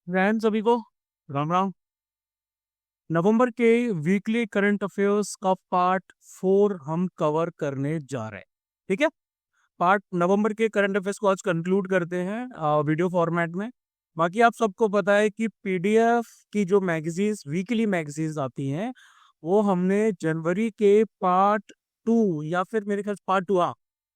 Friends सभी को राम राम। नवंबर के वीकली करंट अफेयर्स का पार्ट 4 हम कवर करने जा रहे हैं। ठीक है, पार्ट नवंबर के करंट अफेयर्स को आज कंक्लूड करते हैं वीडियो फॉर्मेट में। बाकी आप सबको पता है कि पीडीएफ की जो मैगजीन्स वीकली मैगजीन्स आती हैं वो हमने जनवरी के पार्ट 2 या फिर मेरे ख्याल पार्ट 2, हाँ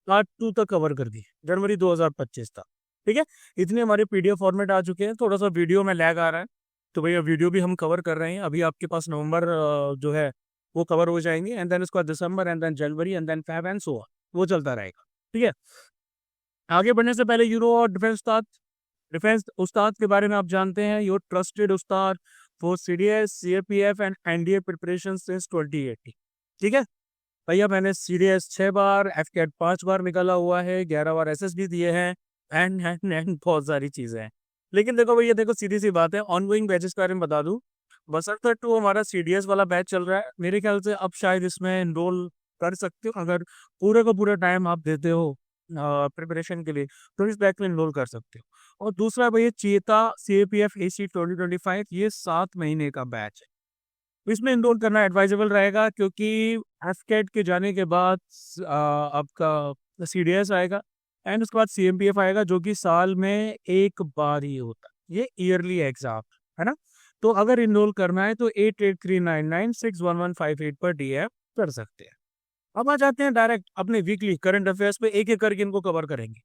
पार्ट 2 तक कवर कर दी, जनवरी 2025 तक। ठीक है, इतने हमारे पीडीएफ फॉर्मेट आ चुके हैं। थोड़ा सा वीडियो में लैग आ रहा है तो भैया वीडियो भी हम कवर कर रहे हैं। अभी आपके पास नवंबर जो है वो कवर हो जाएंगे, एंड देन उसके बाद December, and then January, and then Feb, and so on, वो चलता रहेगा। ठीक है, आगे बढ़ने से पहले यूरो और डिफेंस उस्ताद के बारे में आप जानते हैं। Your trusted Ustad for CDS, CAPF and NDA preparation since 2018। ठीक है भैया, मैंने सीडीएस 6 बार, एफकेट 5 बार निकाला हुआ है, 11 बार एसएसबी दिए हैं, एंड बहुत सारी चीजें हैं। लेकिन देखो भैया, देखो सीधी सी बात है, ऑनगोइंग बैचेस के बारे में बता दूं। बसंतर 2 हमारा सीडीएस वाला बैच चल रहा है। मेरे ख्याल से अब शायद इसमें एनरोल कर सकते हो, अगर पूरे का पूरा टाइम आप देते हो प्रिपरेशन के लिए, तो इस बैच में एनरोल कर सकते हो। और दूसरा भैया चेता सीएपीएफ एसी 2025, ये 7 महीने का बैच है। तो इसमें एनरोल करना एडवाइजेबल रहेगा, क्योंकि एफकेट के जाने के बाद आपका सीडीएस आएगा, एंड उसके बाद सीएमपीएफ आएगा, जो कि साल में एक बार ही होता है। ये ईयरली एग्जाम है ना। तो अगर इनरोल करना है तो 8839961158 पर डीएफ कर सकते हैं। अब आ जाते हैं डायरेक्ट अपने वीकली करंट अफेयर्स पे, एक एक करके इनको कवर करेंगे।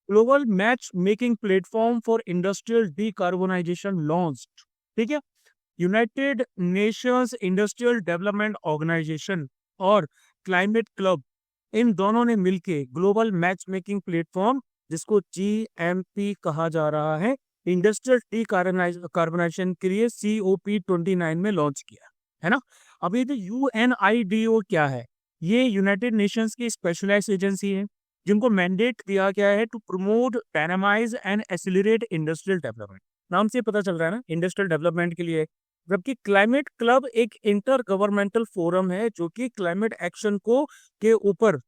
Global match making platform for industrial decarbonisation launched. ठीक है, United Nations industrial development organisation और क्लाइमेट क्लब, इन दोनों ने मिलके ग्लोबल मैच मेकिंग प्लेटफॉर्म, जिसको जीएमपी कहा जा रहा है, इंडस्ट्रियल टी कार्बोनाइजेशन के लिए COP29 में लॉन्च किया है ना। अब ये जो UNIDO क्या है, ये यूनाइटेड नेशंस की स्पेशलाइज्ड एजेंसी है, जिनको मैंडेट दिया गया है to promote, dynamise and accelerate industrial development. नाम से पता चल रहा है ना, इंडस्ट्रियल डेवलपमेंट के लिए। जबकि क्लाइमेट क्लब एक इंटर गवर्नमेंटल फोरम है, जो कि क्लाइमेट एक्शन को के ऊपर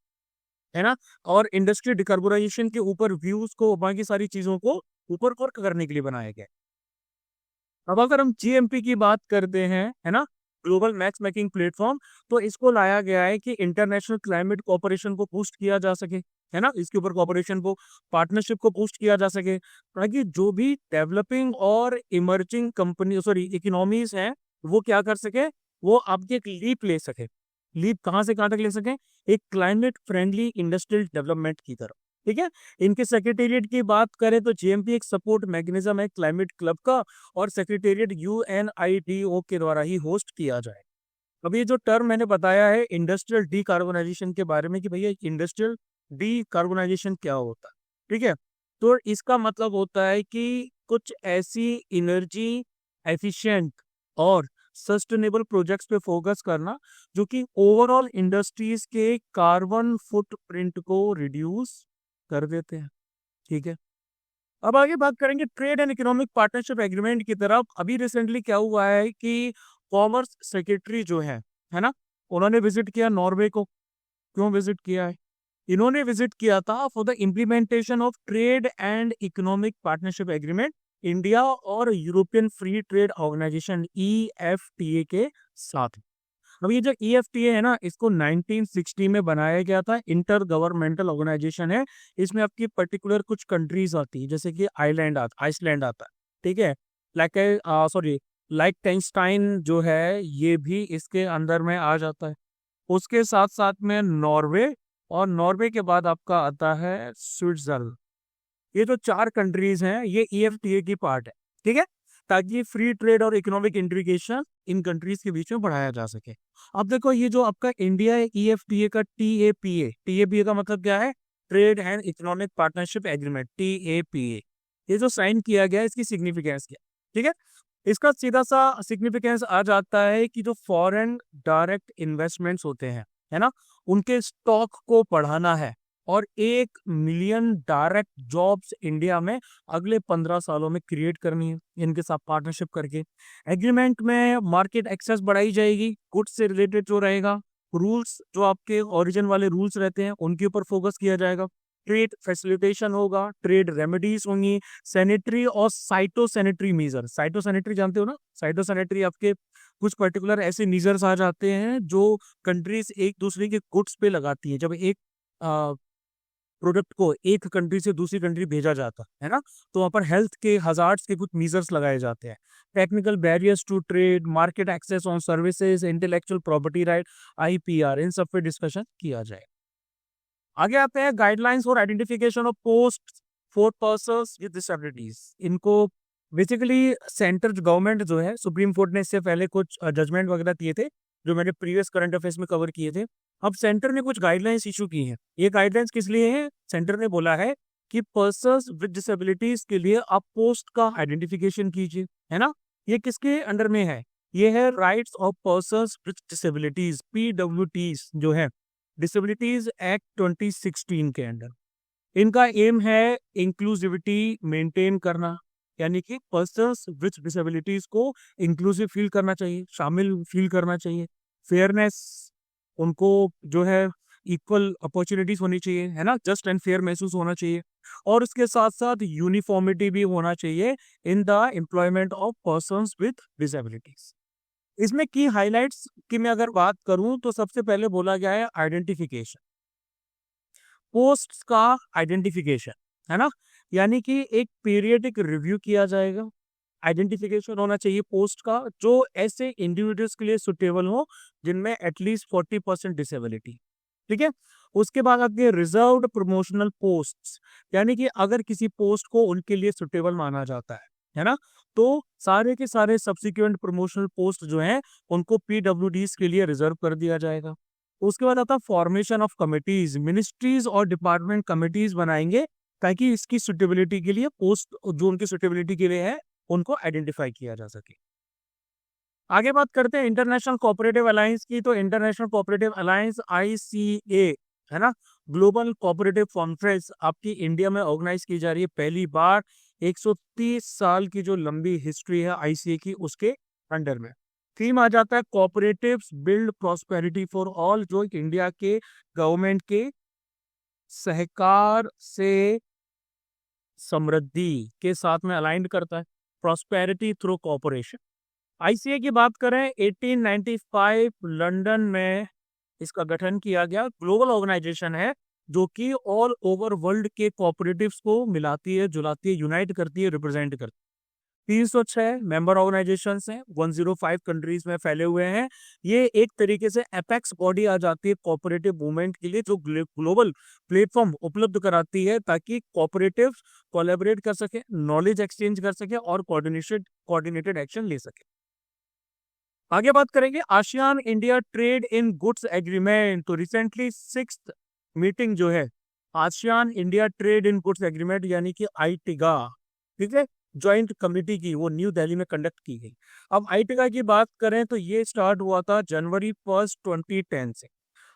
है ना, और इंडस्ट्री डिकार्बोनाइजेशन के ऊपर व्यूज को, बाकी सारी चीजों को ऊपर वर्क करने के लिए बनाया गया है। अब अगर हम जीएमपी की बात करते हैं, है ना, ग्लोबल मैच मेकिंग प्लेटफॉर्म, तो इसको लाया गया है कि इंटरनेशनल क्लाइमेट कोऑपरेशन को बूस्ट किया जा सके, है ना, इसके ऊपर कोऑपरेशन को, पार्टनरशिप को बूस्ट किया जा सके, ताकि जो भी डेवलपिंग और इमर्जिंग कंपनी इकोनॉमीज हैं, वो क्या कर सके, वो आपकी एक लीप ले सके। लीप कहाँ से कहाँ तक ले सके, एक क्लाइमेट फ्रेंडली इंडस्ट्रियल डेवलपमेंट की तरफ। ठीक है, इनके सेक्रेटेरिएट की बात करें तो जीएमपी एक सपोर्ट मैकेनिज्म है क्लाइमेट क्लब का, और सेक्रेटेरिएट UNIDO के द्वारा ही होस्ट किया जाए। अब ये जो टर्म मैंने बताया है इंडस्ट्रियल डीकार्बोनाइजेशन के बारे में, कि भैया इंडस्ट्रियल डीकार्बोनाइजेशन क्या होता है, ठीक है, तो इसका मतलब होता है कि कुछ ऐसी एनर्जी एफिशिएंट और सस्टेनेबल प्रोजेक्ट्स पे फोकस करना, जो कि ओवरऑल इंडस्ट्रीज के कार्बन फुटप्रिंट को रिड्यूस कर देते हैं। ठीक है, अब आगे बात करेंगे trade and economic partnership agreement की तरफ। अभी रिसेंटली क्या हुआ है कि कॉमर्स सेक्रेटरी जो है ना, उन्होंने विजिट किया नॉर्वे को। क्यों विजिट किया है, इन्होंने विजिट किया था for the implementation of trade and economic partnership agreement, India और European free trade organisation EFTA के साथ। अब ये जो EFTA है ना, इसको 1960 में बनाया गया था, इंटर गवर्नमेंटल ऑर्गेनाइजेशन है। इसमें आपकी पर्टिकुलर कुछ कंट्रीज आती है, जैसे कि आइसलैंड आता है। ठीक है, लाइक जो है, ये भी इसके अंदर में आ जाता है। उसके साथ साथ में नॉर्वे, और नॉर्वे के बाद आपका आता है स्विट्जरलैंड। ये जो 4 कंट्रीज हैं, ये EFTA की पार्ट है। ठीक है, ताकि फ्री ट्रेड और इकोनॉमिक इंटीग्रेशन इन कंट्रीज के बीच में बढ़ाया जा सके। अब देखो, ये जो आपका इंडिया है, EFTA का TAPA का मतलब क्या है, trade and economic partnership agreement, TAPA। ये जो साइन किया गया है, इसकी सिग्निफिकेंस क्या, ठीक है, इसका सीधा सा सिग्निफिकेंस आ जाता है कि जो फॉरेन डायरेक्ट इन्वेस्टमेंट्स होते हैं, है ना, उनके स्टॉक को बढ़ाना है, और 1 मिलियन डायरेक्ट जॉब्स इंडिया में अगले 15 सालों में क्रिएट करनी है, इनके साथ पार्टनरशिप करके। एग्रीमेंट में मार्केट एक्सेस बढ़ाई जाएगी, गुड्स से रिलेटेड जो रहेगा, रूल्स जो आपके ओरिजिन वाले रूल्स रहते हैं, उनके ऊपर फोकस किया जाएगा। ट्रेड फैसिलिटेशन होगा, ट्रेड रेमेडीज होंगी, सैनिटरी और साइटोसैनिटरी मेजर। साइटोसैनिटरी जानते हो ना, साइटोसैनिटरी आपके कुछ पर्टिकुलर ऐसे मेजर्स आ जाते हैं जो कंट्रीज एक दूसरे के गुड्स पे लगाती है। जब एक प्रोडक्ट को एक कंट्री से दूसरी कंट्री भेजा जाता है ना, तो वहाँ पर हेल्थ के हजार्ड्स के कुछ मेजर्स लगाए जाते हैं। Technical barriers to trade, market access on services, intellectual property right, IPR, इन सब पे डिस्कशन किया जाए। आगे आते हैं guidelines for identification of post for persons with disabilities. इनको बेसिकली सेंट्रल गवर्नमेंट जो है, सुप्रीम कोर्ट ने इससे पहले कुछ जजमेंट वगैरह दिए थे जो मैंने प्रीवियस करंट अफेयर्स में कवर किए थे। अब सेंटर ने कुछ गाइडलाइंस इशू की हैं। ये गाइडलाइंस किस लिए है? सेंटर ने बोला है कि पर्सन्स विद डिसेबिलिटीज के लिए आप पोस्ट का आइडेंटिफिकेशन कीजिए, है ना। ये किसके अंडर में है? ये है rights of persons with disabilities, PWDs जो है, डिसेबिलिटीज एक्ट 2016 के अंडर। इनका एम है इंक्लूसिविटी मेंटेन करना, यानी कि पर्सन्स विद डिसेबिलिटीज को इंक्लूसिव फील करना चाहिए, शामिल फील करना चाहिए। फेयरनेस, उनको जो है इक्वल अपॉर्चुनिटीज होनी चाहिए, है ना, जस्ट एंड फेयर महसूस होना चाहिए। और इसके साथ साथ यूनिफॉर्मिटी भी होना चाहिए in the employment of persons with disabilities. इसमें की हाइलाइट्स की मैं अगर बात करूं तो सबसे पहले बोला गया है आइडेंटिफिकेशन, पोस्ट का आइडेंटिफिकेशन, है ना, यानी कि एक पीरियडिक रिव्यू किया जाएगा। आइडेंटिफिकेशन होना चाहिए पोस्ट का जो ऐसे इंडिविजुअल्स के लिए सुटेबल हो जिनमें एटलीस्ट 40% डिसेबिलिटी। ठीक है। उसके बाद आते हैं रिजर्व्ड प्रमोशनल पोस्ट्स, यानी कि अगर किसी पोस्ट को उनके लिए सुटेबल माना जाता है ना, तो सारे के सारे सब्सिक्वेंट प्रमोशनल पोस्ट जो हैं उनको पीडब्ल्यूडीज के लिए रिजर्व कर दिया जाएगा। उसके बाद आता है फॉर्मेशन ऑफ कमिटीज, मिनिस्ट्रीज और डिपार्टमेंट कमिटीज बनाएंगे ताकि इसकी सुटेबिलिटी के लिए, पोस्ट जो उनकी सुटेबिलिटी के लिए है, उनको आइडेंटिफाई किया जा सके। आगे बात करते हैं इंटरनेशनल कोऑपरेटिव अलायंस की। तो इंटरनेशनल कोऑपरेटिव अलायंस आईसीए, है ना, ग्लोबल कोऑपरेटिव कॉन्फ्रेंस आपकी इंडिया में ऑर्गेनाइज की जा रही है पहली बार। 130 साल की जो लंबी हिस्ट्री है आईसीए की, उसके अंडर में थीम आ जाता है cooperatives build prosperity for all, जो इंडिया के गवर्नमेंट के सहकार से समृद्धि के साथ में अलाइंड करता है, प्रॉस्पेरिटी थ्रू कोऑपरेशन। आईसीए की बात करें 1895 लंदन में इसका गठन किया गया। ग्लोबल ऑर्गेनाइजेशन है जो कि ऑल ओवर वर्ल्ड के कोऑपरेटिव्स को मिलाती है, जुलाती है, यूनाइट करती है, रिप्रेजेंट करती है। 306 मेंबर ऑर्गेनाइजेशंस हैं, 105 कंट्रीज में फैले हुए हैं। ये एक तरीके से एपेक्स बॉडी आ जाती है कोऑपरेटिव मूवमेंट के लिए, जो ग्लोबल प्लेटफॉर्म उपलब्ध कराती है ताकि कोऑपरेटिव कोलैबोरेट कर सके, नॉलेज एक्सचेंज कर सके और कोऑर्डिनेटेड एक्शन ले सके। आगे बात करेंगे ASEAN India trade in goods agreement. तो रिसेंटली 6th मीटिंग जो है ASEAN India trade in goods agreement यानी कि आईटिगा, ठीक है, ज्वाइंट कमेटी की, वो न्यू दिल्ली में कंडक्ट की गई। अब आईटिगा की बात करें तो ये स्टार्ट हुआ था जनवरी 1 2010 से।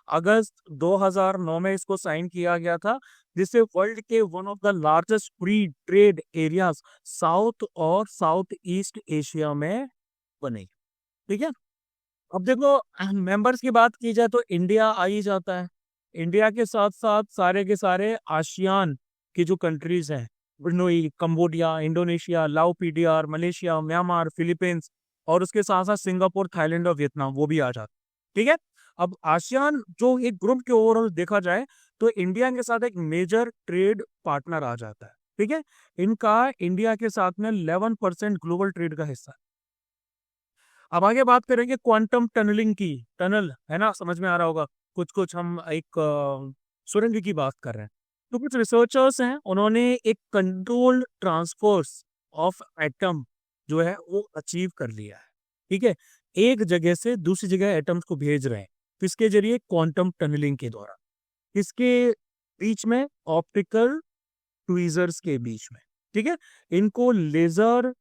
अगस्त 2009 में इसको साइन किया गया था, जिससे वर्ल्ड के one of the largest free trade areas south और साउथ ईस्ट एशिया में बने। ठीक है। अब देखो मेंबर्स की बात की जाए तो इंडिया आ ही जाता है। इंडिया के साथ साथ सारे के सारे आसियान की जो कंट्रीज हैं, ब्रुनई, कंबोडिया, इंडोनेशिया, लाओ, पीडीआर, मलेशिया, म्यांमार, फिलीपींस और उसके साथ साथ सिंगापुर, थाईलैंड और वियतनाम, वो भी आ जाते। ठीक है। अब आसियान जो एक ग्रुप के ओवरऑल देखा जाए तो इंडिया के साथ एक मेजर ट्रेड पार्टनर आ जाता है। ठीक है। इनका इंडिया के साथ में 11% ग्लोबल ट्रेड का हिस्सा है। अब आगे बात करेंगे क्वांटम टनलिंग की। टनल है ना, समझ में आ रहा होगा, कुछ कुछ हम एक सुरंग की बात कर रहे हैं। तो कुछ रिसर्चर्स हैं, उन्होंने एक कंट्रोल्ड ट्रांसफर्स ऑफ एटम जो है वो अचीव कर लिया है। ठीक है। एक जगह से दूसरी जगह एटम्स को भेज रहे हैं, किसके जरिए? क्वांटम टनलिंग के द्वारा। इसके बीच में ऑप्टिकल ट्वीजर्स के बीच में। ठीक है। इनको लेजर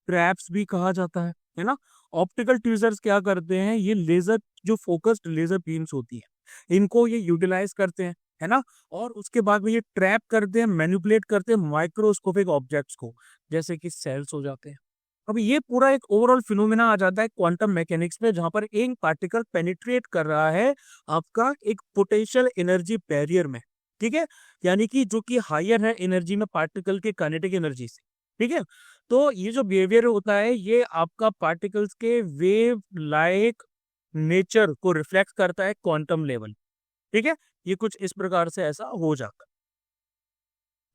ट्रैप्स भी कहा जाता है ना। ऑप्टिकल ट्वीजर्स क्या करते हैं? ये लेजर, जो फोकस्ड लेजर बीम्स होती है, इनको ये यूटिलाइज करते हैं, है ना, और उसके बाद में ये ट्रैप करते हैं, मैनिपुलेट करते हैं माइक्रोस्कोपिक ऑब्जेक्ट्स को, जैसे कि सेल्स हो जाते हैं। अब ये पूरा एक ओवरऑल फिनोमेना आ जाता है क्वांटम मैकेनिक्स में, जहां पर एक पार्टिकल पेनिट्रेट कर रहा है आपका एक पोटेंशियल एनर्जी बैरियर में, ठीक है, यानी कि जो कि हायर है एनर्जी में पार्टिकल के काइनेटिक एनर्जी से। ठीक है, तो ये जो बिहेवियर होता है ये आपका पार्टिकल्स के वेव लाइक नेचर को रिफ्लेक्ट करता है क्वांटम लेवल। ठीक है, ये कुछ इस प्रकार से ऐसा हो जाता है।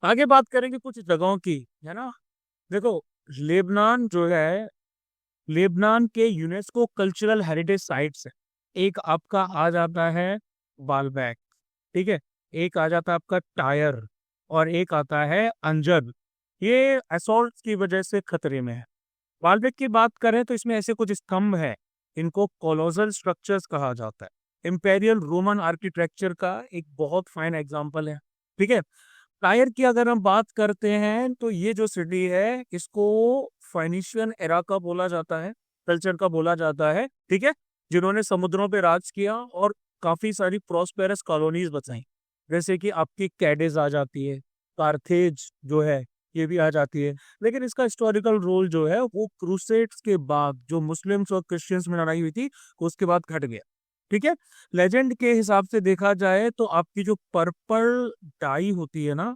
आगे बात करेंगे कुछ जगहों की, है ना। देखो, लेबनान जो है, लेबनान के यूनेस्को कल्चरल हेरिटेज साइट्स है। एक आपका आ जाता है बालबैक, ठीक है, एक आ जाता है आपका टायर, और एक आता है अंजर। ये असॉल्ट की वजह से खतरे में है। बालबेक की बात करें तो इसमें ऐसे कुछ स्तंभ है, इनको कोलोसल स्ट्रक्चर्स कहा जाता है। इंपेरियल रोमन आर्किटेक्चर का एक बहुत फाइन एग्जांपल है। ठीक है, टायर की अगर हम बात करते हैं तो ये जो सिटी है इसको फाइनिशियन एरा का बोला जाता है, कल्चर का बोला जाता है। ठीक है, जिन्होंने समुद्रों पे राज किया और काफी सारी प्रोस्पेरस कॉलोनीज बसाई, जैसे कि आपकी कैडिस आ जाती है, कार्थेज जो है ये भी आ जाती है। लेकिन इसका हिस्टोरिकल रोल जो है वो क्रूसेड्स के बाद, जो मुस्लिम्स और क्रिश्चियंस में लड़ाई हुई थी, उसके बाद घट गया। ठीक है, लेजेंड के हिसाब से देखा जाए तो आपकी जो पर्पल डाई होती है ना,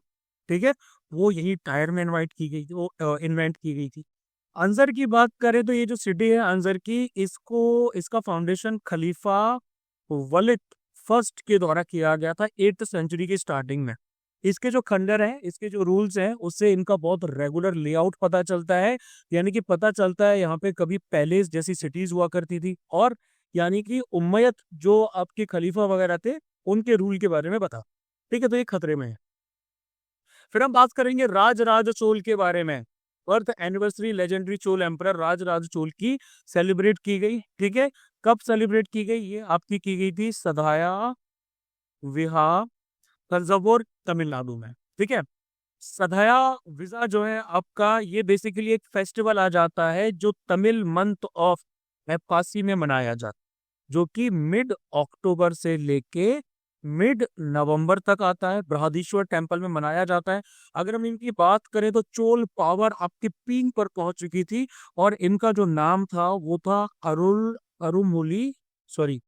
ठीक है, वो यही टायर में इन्वाइट की गई थी, वो इन्वेंट की गई थी। अंजर की बात करें तो ये जो सिटी है अंजर की, इसको इसका फाउंडेशन खलीफा वलिद फर्स्ट के द्वारा किया गया था 8th सेंचुरी की स्टार्टिंग में। इसके जो खंडर हैं, इसके जो रूल्स हैं, उससे इनका बहुत रेगुलर लेआउट पता चलता है। यानी कि पता चलता है यहाँ पे कभी पैलेस जैसी सिटीज हुआ करती थी, और यानी कि उम्मयद जो आपके खलीफा वगैरह थे उनके रूल के बारे में बता। ठीक है, तो ये खतरे में है। फिर हम बात करेंगे राज राज चोल के बारे में। Birth anniversary legendary Chola emperor Raja Raja Chola की सेलिब्रेट की गई। ठीक है, कब सेलिब्रेट की गई? ये आपकी की गई थी सदाया विहा तंजावुर तमिलनाडु में। ठीक है, सदाया विजा जो है आपका, ये बेसिकली एक फेस्टिवल आ जाता है जो तमिल मंथ ऑफ ऐप्पासी में मनाया जाता है, जो कि मिड अक्टूबर से लेके मिड नवंबर तक आता है, बृहदीश्वर टेम्पल में मनाया जाता है। अगर हम इनकी बात करें तो चोल पावर आपके पीक पर पहुंच चुकी थी, और इनका जो नाम था वो था अरुमुली, सॉरी,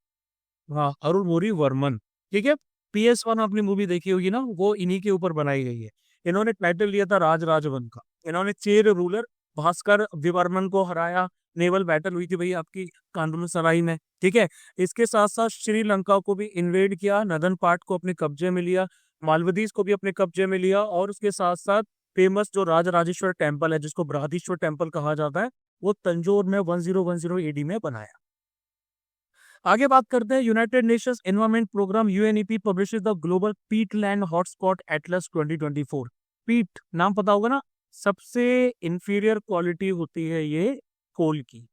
हाँ, अरुणमोरी वर्मन। ठीक है, PS1 आपने मूवी देखी होगी ना, वो इन्हीं के ऊपर बनाई गई है। इन्होंने टाइटल लिया था राज राजवन का। इन्होंने चेर रूलर भास्कर विवर्मन को हराया। नेवल बैटल हुई थी भाई आपकी कांडून सराई में। ठीक है, इसके साथ साथ श्रीलंका को भी इन्वेड किया, नदन पार्ट को अपने कब्जे में लिया, मालवदीज को भी अपने कब्जे में लिया, और उसके साथ साथ फेमस जो राजराजेश्वर टेम्पल है, जिसको बृहदीश्वर टेम्पल कहा जाता है, वो तंजौर में 1010 AD में बनाया। आगे बात करते हैं, United Nations environment programme UNEP publishes the global peatland hotspot atlas 2024। Peat नाम पता होगा ना, सबसे इंफीरियर क्वालिटी होती है ये कोल की,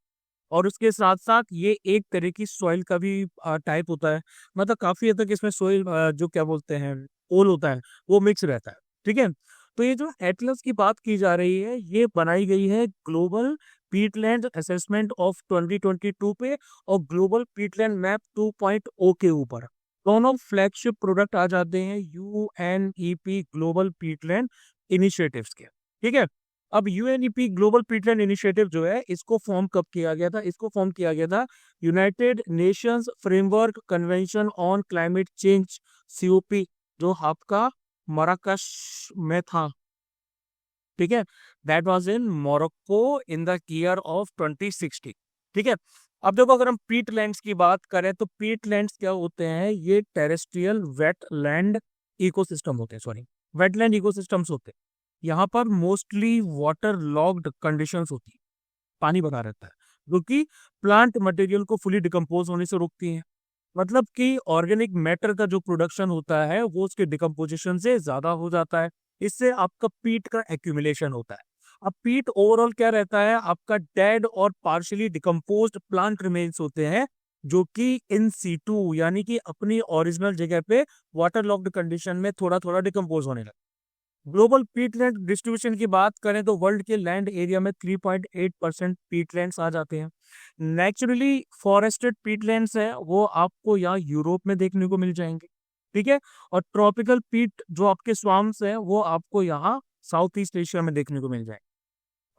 और उसके साथ साथ ये एक तरह की सॉइल का भी टाइप होता है। मतलब काफी हद तक इसमें सॉइल जो क्या बोलते हैं कोल होता है वो मिक्स रहता है। ठीक है, तो ये जो एटलस की बात की जा रही है ये बनाई गई है ग्लोबल पीटलैंड असेसमेंट ऑफ 2022 पे, और ग्लोबल पीटलैंड मैप 2.0 के ऊपर। दोनों फ्लैगशिप प्रोडक्ट आ जाते हैं यूएनईपी ग्लोबल पीटलैंड इनिशिएटिव्स के। ठीक है, अब यूएनईपी ग्लोबल पीटलैंड इनिशिएटिव जो है, इसको फॉर्म कब किया गया था? इसको फॉर्म किया गया था United Nations framework convention on climate change, COP, जो आपका मराकश में था। ठीक है, that was in Morocco in the year of 2060। ठीक है, अब देखो, अगर हम पीटलैंड्स की बात करें तो पीटलैंड्स क्या होते हैं? ये टेरेस्ट्रियल वेटलैंड इकोसिस्टम होते हैं, सॉरी, वेटलैंड इकोसिस्टम्स होते हैं। यहाँ पर मोस्टली वाटर लॉग्ड कंडीशंस होती है, पानी भरा रहता है, जो कि प्लांट मटेरियल को फुली डिकम्पोज होने से रोकती है। मतलब कि ऑर्गेनिक मैटर का जो प्रोडक्शन होता है वो उसके डिकम्पोजिशन से ज्यादा हो जाता है। इससे आपका पीट का एक्यूमुलेशन होता है। अब पीट ओवरऑल क्या रहता है? आपका डेड और पार्शियली डिकम्पोज्ड प्लांट रिमेन्स होते हैं, जो कि इन सीटू यानी कि अपनी ओरिजिनल जगह पे वाटर लॉक्ड कंडीशन में थोड़ा थोड़ा डिकम्पोज होने लगे। ग्लोबल पीटलैंड डिस्ट्रीब्यूशन की बात करें तो वर्ल्ड के लैंड एरिया में 3.8% पीटलैंड्स आ जाते हैं। नेचुरली फॉरेस्टेड पीटलैंड्स है वो आपको यहाँ यूरोप में देखने को मिल जाएंगे। ठीक है, और ट्रॉपिकल पीट जो आपके स्वाम्स हैं वो आपको यहाँ साउथ ईस्ट एशिया में देखने को मिल जाएंगे।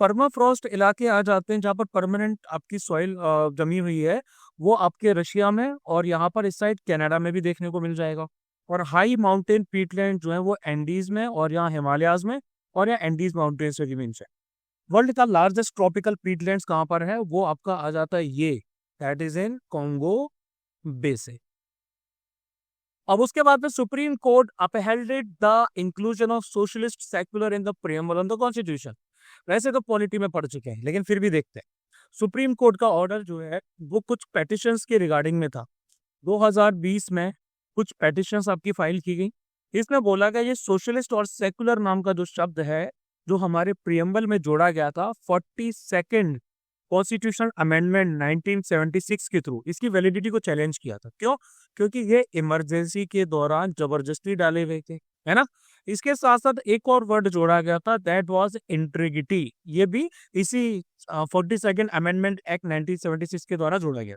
परमाफ्रॉस्ट इलाके आ जाते हैं जहाँ पर परमानेंट आपकी सॉइल जमी हुई है, वो आपके रशिया में, और यहाँ पर इस साइड कनाडा में भी देखने को मिल जाएगा। और हाई माउंटेन पीटलैंड जो है वो एंडीज में और यहाँ हिमालयाज में और यहाँ एंडीज माउंटेन्स रेगिमेंट है। वर्ल्ड का लार्जेस्ट ट्रॉपिकल पीटलैंड्स कहाँ पर है, वो आपका आ जाता है ये, that is in Congo basin. अब उसके बाद में supreme court upheld the inclusion of socialist secular in the preamble of the constitution. वैसे तो पॉलिटी में पढ़ चुके हैं लेकिन फिर भी देखते हैं। सुप्रीम कोर्ट का ऑर्डर जो है वो कुछ पेटिशंस के रिगार्डिंग में था। 2020 में कुछ पेटिशंस आपकी फाइल की गई। इसमें बोला गया ये सोशलिस्ट और सेकुलर नाम का जो शब्द है जो हमारे प्रियम्बल में जोड़ा गया था 42nd कॉन्स्टिट्यूशनल अमेंडमेंट 1976 के थ्रू, इसकी वैलिडिटी को चैलेंज किया था। क्यों? क्योंकि ये इमरजेंसी के दौरान जबरदस्ती डाले हुए थे, है ना। इसके साथ साथ एक और वर्ड जोड़ा गया था, दैट वाज इंट्रिगिटी। ये भी इसी 42nd अमेंडमेंट एक्ट 1976 के द्वारा जोड़ा गया।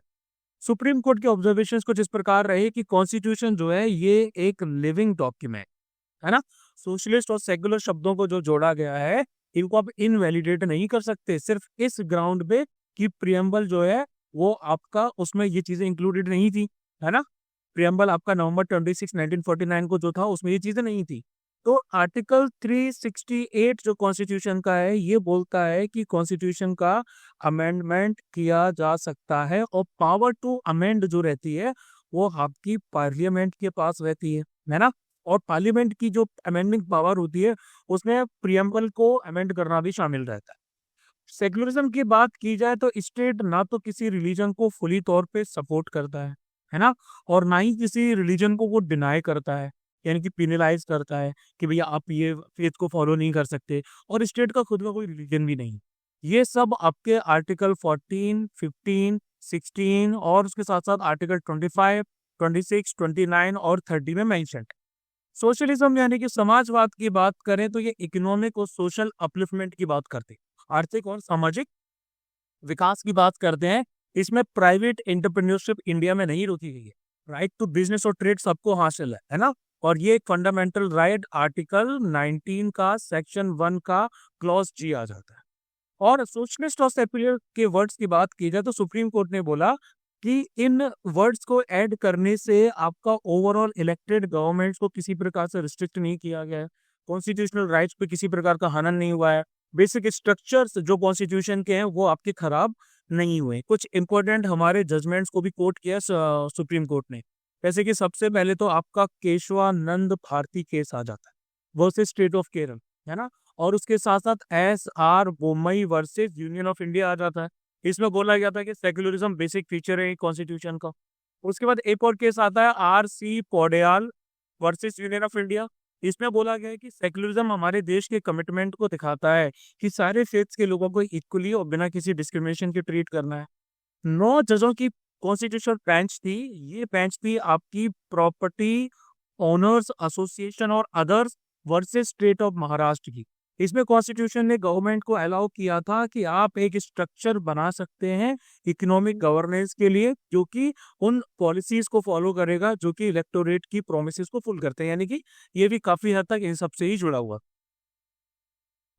सुप्रीम कोर्ट के ऑब्जर्वेशंस कुछ इस प्रकार रहे कि कॉन्स्टिट्यूशन जो है ये एक लिविंग डॉक्यूमेंट है ना। सोशलिस्ट और सेकुलर शब्दों को जो जोड़ा गया है इनको आप इनवैलिडेट नहीं कर सकते सिर्फ इस ग्राउंड पे कि प्रियम्बल जो है वो आपका उसमें ये चीजें इंक्लूडेड नहीं थी, है ना। प्रियम्बल आपका नवंबर 26 1949 को जो था उसमें ये चीजें नहीं थी। तो आर्टिकल 368 जो कॉन्स्टिट्यूशन का है ये बोलता है कि कॉन्स्टिट्यूशन का अमेंडमेंट किया जा सकता है और पावर टू अमेंड जो रहती है वो आपकी पार्लियामेंट के पास रहती है ना। और पार्लियामेंट की जो अमेंडिंग पावर होती है उसमें प्रियम्बल को अमेंड करना भी शामिल रहता है। सेक्युलरिज्म की बात की जाए तो स्टेट ना तो किसी रिलीजन को फुली तौर पे सपोर्ट करता है ना, और ना ही किसी रिलीजन को वो डिनाई करता है, यानी कि पिनलाइज करता है कि भैया आप ये फेथ को फॉलो नहीं कर सकते। और स्टेट का खुद का कोई रिलीजन भी नहीं। ये सब आपके आर्टिकल 14, 15, 16 और उसके साथ साथ आर्टिकल 25, 26, 29 और 30 में मेंशन। सोशलिज्म यानी कि समाजवाद की बात करें तो ये इकोनॉमिक और सोशल अपलिफ्टमेंट की बात करते हैं, आर्थिक और सामाजिक विकास की बात करते हैं। इसमें प्राइवेट एंटरप्रेन्योरशिप इंडिया में नहीं रोकी गई है। राइट टू बिजनेस और ट्रेड सबको हासिल है ना। और ये एक फंडामेंटल राइट आर्टिकल 19 का सेक्शन 1 का क्लॉज जी आ जाता है। और सोशलिस्ट और सेक्युलर के वर्ड्स की बात की जाए तो सुप्रीम कोर्ट ने बोला कि इन वर्ड्स को ऐड करने से आपका ओवरऑल इलेक्टेड गवर्नमेंट्स को किसी प्रकार से रिस्ट्रिक्ट नहीं किया गया है, कॉन्स्टिट्यूशनल राइट्स पे किसी प्रकार का हनन नहीं हुआ है, बेसिक स्ट्रक्चर्स जो कॉन्स्टिट्यूशन के हैं वो आपके खराब नहीं हुए। कुछ इंपॉर्टेंट हमारे जजमेंट्स को भी कोट किया सुप्रीम कोर्ट ने, जैसे कि सबसे पहले तो आपका केशवानंद भारती केस आ जाता है वर्सेस स्टेट ऑफ केरल, है ना। और उसके साथ साथ SR Bommai versus Union of India आ जाता है। इसमें बोला गया था कि सेक्युलरिज्म बेसिक फीचर है कॉन्स्टिट्यूशन का। उसके बाद एक और केस आता है RC Poudyal versus Union of India. इसमें बोला गया है कि सेक्युलरिज्म हमारे देश के कमिटमेंट को दिखाता है कि सारे फेथ्स के लोगों को इक्वली और बिना किसी डिस्क्रिमिनेशन के ट्रीट करना है। 9 जजों की कॉन्स्टिट्यूशनल बेंच थी। ये बेंच थी आपकी प्रॉपर्टी ओनर्स एसोसिएशन और others versus state of Maharashtra की। इसमें कॉन्स्टिट्यूशन ने गवर्नमेंट को अलाउ किया था कि आप एक स्ट्रक्चर बना सकते हैं इकोनॉमिक गवर्नेंस के लिए जो कि उन पॉलिसीज को फॉलो करेगा जो कि इलेक्टोरेट की प्रोमिसेस को फुल करते हैं, यानी कि ये भी काफी हद तक इन सबसे ही जुड़ा हुआ।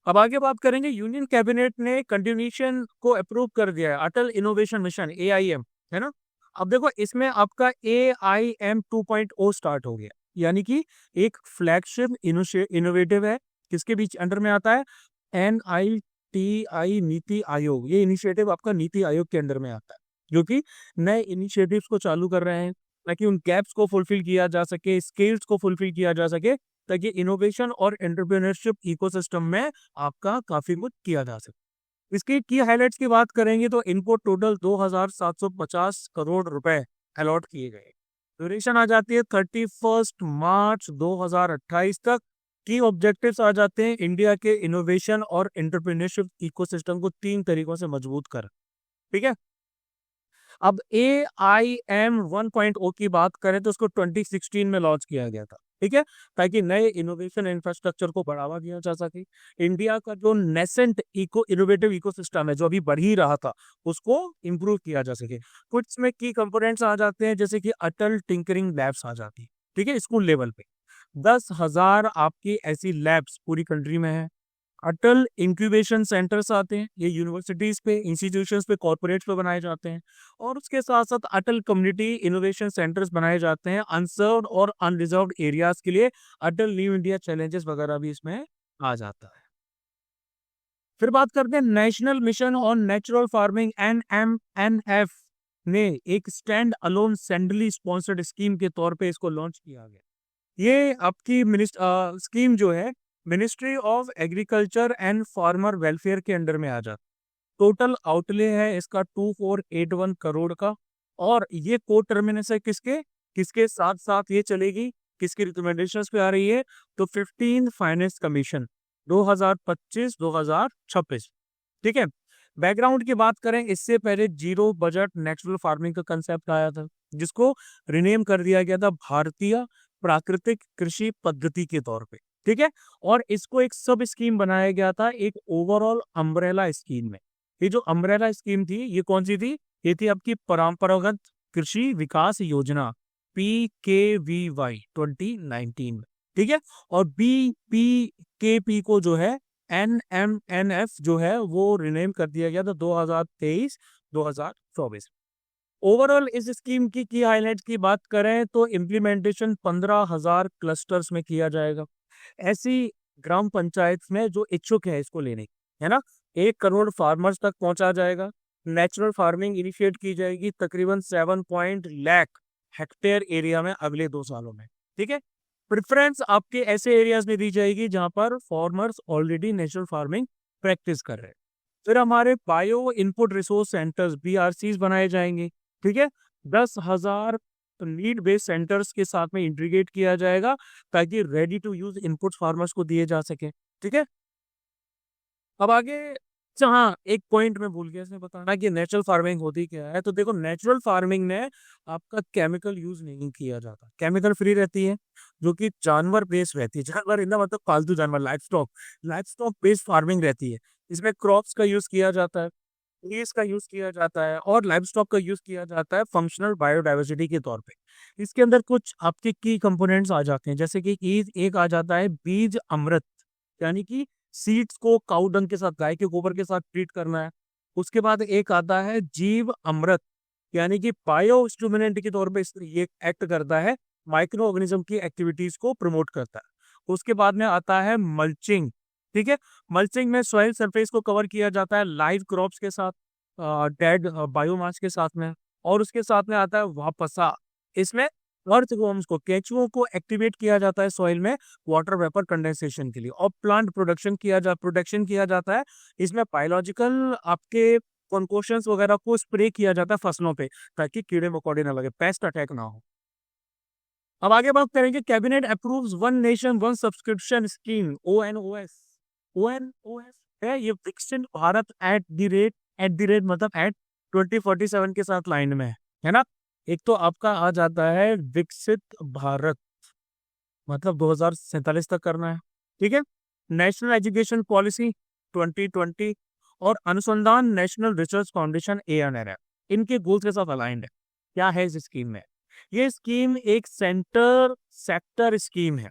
अब आगे बात करेंगे, यूनियन कैबिनेट ने कंटिन्यूएशन को अप्रूव कर दिया है अटल इनोवेशन मिशन AIM, है ना। अब देखो इसमें आपका AIM 2.0 स्टार्ट हो गया, यानी कि एक फ्लैगशिप इनोवेटिव है। किसके बीच अंडर में आता है? NITI नीति आयोग। ये इनिशिएटिव आपका नीति आयोग के अंडर में आता है जो कि नए इनिशिएटिव्स को चालू कर रहे हैं ताकि उन गैप्स को फुलफिल किया जा सके, स्किल्स को फुलफिल किया जा सके, ताकि इनोवेशन और एंटरप्रेन्योरशिप इकोसिस्टम में आपका काफी कुछ किया जा सके। इसकी की हाइलाइट्स की बात करेंगे तो इनको टोटल 2750 करोड़ रुपए अलॉट किए गए। ड्यूरेशन आ जाती है 31 मार्च 2028 तक। की ऑब्जेक्टिव्स आ जाते हैं इंडिया के इनोवेशन और एंटरप्रेन्योरशिप इकोसिस्टम को 3 तरीकों से मजबूत कर, ठीक है। अब AIM 1.0 की बात करें तो उसको 2016 में लॉन्च किया गया था, ठीक है, ताकि नए इनोवेशन इंफ्रास्ट्रक्चर को बढ़ावा दिया जा सके। इंडिया का जो नेसेंट इनोवेटिव इकोसिस्टम है जो अभी बढ़ ही रहा था उसको इंप्रूव किया जा सके। कुछ इसमें की कंपोनेंट्स आ जाते हैं जैसे कि अटल टिंकरिंग लैब्स आ जाती, ठीक है, स्कूल लेवल पे 10,000 आपकी ऐसी लैब्स पूरी कंट्री में है। अटल इंक्यूबेशन सेंटर्स आते हैं, ये यूनिवर्सिटीज पे, इंस्टीट्यूशंस पे, कॉर्पोरेट्स पे बनाए जाते हैं। और उसके साथ साथ अटल कम्युनिटी इनोवेशन सेंटर्स बनाए जाते हैं अनसर्व्ड और अनरिजर्व्ड एरियाज के लिए। अटल न्यू इंडिया चैलेंजेस वगैरह भी इसमें आ जाता है। फिर बात करते हैं national mission on natural farming, NMNF ने एक stand alone centrally sponsored scheme के तौर पे इसको लॉन्च किया गया। ये आपकी स्कीम जो है ministry of agriculture and farmer welfare के अंडर में आ जाता। टोटल आउटले है इसका 2481 करोड़ का। और ये को टर्मिनस है किसके किसके साथ साथ ये चलेगी, किसकी रिकमेंडेशंस पे आ रही है, तो 15 फाइनेंस कमीशन 2025-2026। ठीक है। बैकग्राउंड की बात करें, इससे पहले जीरो बजट नेचुरल फार्मिंग का कंसेप्ट आया था, जिसको रिनेम कर दिया गया था भारतीय प्राकृतिक कृषि पद्धति के तौर पे। ठीक है। और इसको एक सब स्कीम बनाया गया था एक ओवरऑल अम्ब्रेला स्कीम में। ये जो अम्ब्रेला स्कीम थी ये कौन सी थी, ये थी आपकी परंपरागत कृषि विकास योजना PKVY 2019 में। ठीक है। और BPKP को जो है NMNF जो है वो रिनेम कर दिया गया था 2023-2024। ओवरऑल इस स्कीम की हाईलाइट की बात करें तो इम्प्लीमेंटेशन 15,000 क्लस्टर्स में किया जाएगा। ऐसी ग्राम पंचायत में जो इच्छुक है इसको लेने की, है ना, 1 करोड़ फार्मर्स तक पहुंचा जाएगा। नेचुरल फार्मिंग इनिशिएट की जाएगी तकरीबन 7 लाख हेक्टेयर एरिया में अगले 2 सालों में। ठीक है। प्रेफरेंस आपके ऐसे एरियाज में दी जाएगी जहां पर farmers already natural farming practice कर रहे हैं। फिर हमारे bio input resource centres BRCs बनाए जाएंगे। ठीक है। 10,000 नीड बेस्ड सेंटर्स के साथ में इंटीग्रेट किया जाएगा ताकि ready to use input farmers को दिए जा सके। ठीक है। अब आगे, अच्छा हाँ, एक पॉइंट मैं भूल गया इसमें बताना कि नेचुरल फार्मिंग होती क्या है। तो देखो, नेचुरल फार्मिंग में आपका केमिकल यूज नहीं किया जाता, केमिकल फ्री रहती है, जो कि जानवर बेस्ड रहती है। जानवर इन मतलब पालतू जानवर, लाइफ स्टॉक बेस्ड फार्मिंग रहती है। इसमें क्रॉप्स का यूज किया जाता है, ट्रीज का यूज किया जाता है और लाइफ स्टॉक का यूज किया जाता है फंक्शनल बायोडाइवर्सिटी के तौर पे। इसके अंदर कुछ आपके की कंपोनेंट्स आ जाते हैं, जैसे कि एक आ जाता है बीज अमृत, यानी कि सीड्स को काउ डंग के साथ, गाय के गोबर के साथ ट्रीट करना है। उसके बाद एक आता है जीव अमृत, यानी कि बायो स्टिमुलेंट के तौर पे ये एक्ट करता है, माइक्रो ऑर्गेनिज्म की एक्टिविटीज को प्रमोट करता है। उसके बाद में आता है मल्चिंग। ठीक है। मल्चिंग में सॉइल सरफेस को कवर किया जाता है लाइव क्रॉप्स के साथ, डेड बायोमास के साथ में। और उसके साथ में आता है वापसा। इसमें अर्थवर्म्स को, केंचुओं को एक्टिवेट किया जाता है सॉइल में वाटर वेपर कंडेंसेशन के लिए। और प्लांट प्रोटेक्शन किया जाता है। इसमें बायोलॉजिकल आपके कॉन्कोशंस वगैरह को स्प्रे किया जाता है फसलों पे, ताकि कीड़े मकोड़े ना लगे, पेस्ट अटैक ना हो। अब आगे बात करेंगे, cabinet approves one nation one subscription scheme, ONOS है ये, विकसित भारत एट द रेट मतलब एट 2047 के साथ लाइन में है ना। एक तो आपका आ जाता है विकसित भारत, मतलब 2047 तक करना है। ठीक है। नेशनल एजुकेशन पॉलिसी 2020 और अनुसंधान नेशनल रिसर्च फाउंडेशन ANRF, इनके गोल्स के साथ अलाइंड है। क्या है इस स्कीम में, ये स्कीम एक सेक्टर स्कीम है,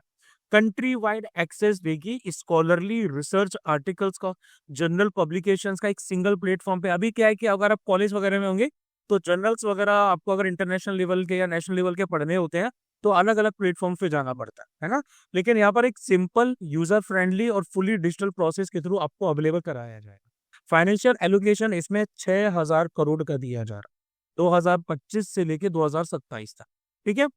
कंट्री वाइड एक्सेस देगी स्कॉलरली रिसर्च आर्टिकल्स का, जर्नल पब्लिकेशंस का एक सिंगल प्लेटफॉर्म पे। अभी क्या है कि अगर आप कॉलेज वगैरह में होंगे तो जर्नल्स वगैरह आपको अगर इंटरनेशनल लेवल के या नेशनल लेवल के पढ़ने होते हैं तो अलग अलग प्लेटफॉर्म पे जाना पड़ता है ना। लेकिन यहाँ पर एक सिंपल, यूजर फ्रेंडली और फुली डिजिटल प्रोसेस के थ्रू आपको अवेलेबल कराया जाएगा। फाइनेंशियल एलोकेशन इसमें 6,000 करोड़ का दिया जा रहा है 2025 से लेके 2027 तक। ठीक है।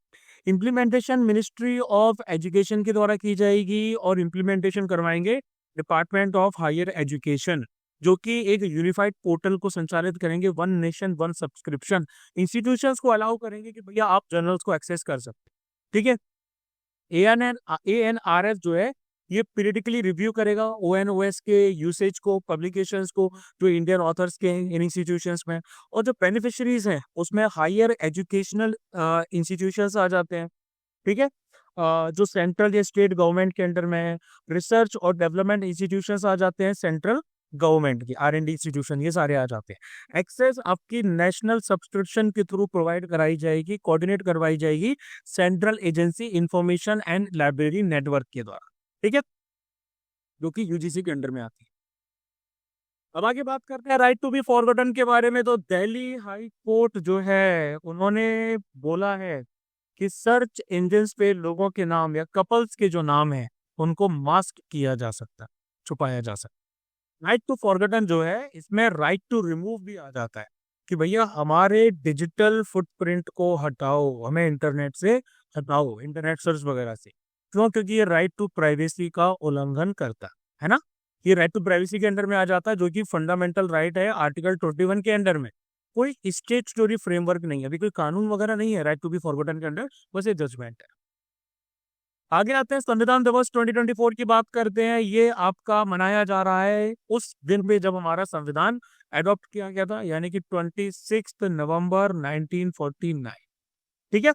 इम्प्लीमेंटेशन मिनिस्ट्री ऑफ एजुकेशन के द्वारा की जाएगी और इम्प्लीमेंटेशन करवाएंगे डिपार्टमेंट ऑफ हायर एजुकेशन, जो कि एक यूनिफाइड पोर्टल को संचालित करेंगे, one nation one subscription. Institutions को अलाउ करेंगे कि भैया आप जर्नल्स को एक्सेस कर सकते हैं। ठीक है। ANRF जो है ये पीरियडिकली रिव्यू करेगा ONOS के यूसेज को, पब्लिकेशंस को, जो इंडियन ऑथर्स के इन इंस्टीट्यूशंस में। और जो बेनिफिशरीज हैं उसमें हायर एजुकेशनल इंस्टीट्यूशंस आ जाते हैं। ठीक है। जो सेंट्रल या स्टेट गवर्नमेंट के अंडर में है, रिसर्च और डेवलपमेंट इंस्टीट्यूशंस आ जाते हैं, सेंट्रल गवर्नमेंट की R&D इंस्टीट्यूशन, ये सारे आ जाते हैं। एक्सेस आपकी नेशनल सब्सक्रिप्शन के थ्रू प्रोवाइड कराई जाएगी, कोऑर्डिनेट करवाई जाएगी central agency information and library network के द्वारा। ठीक है। जो कि यूजीसी के अंडर में आती है। अब आगे बात करते हैं राइट टू बी फॉरगॉटन के बारे में। तो दिल्ली हाई कोर्ट जो है उन्होंने बोला है कि सर्च इंजिन्स पे लोगों के नाम या कपल्स के जो नाम है उनको मास्क किया जा सकता है, छुपाया जा सकता है। राइट टू फॉरगॉटन जो है इसमें राइट टू रिमूव भी आ जाता है कि भैया हमारे डिजिटल फुटप्रिंट को हटाओ, हमें इंटरनेट से हटाओ, इंटरनेट सर्च वगैरह से। क्यों? क्योंकि ये राइट टू प्राइवेसी का उल्लंघन करता है ना। ये राइट टू प्राइवेसी के अंडर में आ जाता है, जो कि फंडामेंटल राइट है आर्टिकल 21 के अंडर में। कोई स्टेट्यूटरी फ्रेमवर्क नहीं है, अभी कोई कानून वगैरह नहीं है राइट टू बी फॉरगॉटन के अंडर, बस ये जजमेंट है। आगे आते हैं संविधान दिवस 2024 की बात करते हैं। ये आपका मनाया जा रहा है उस दिन पे जब हमारा संविधान एडॉप्ट किया गया था, यानी कि 26 नवंबर 1949। ठीक है।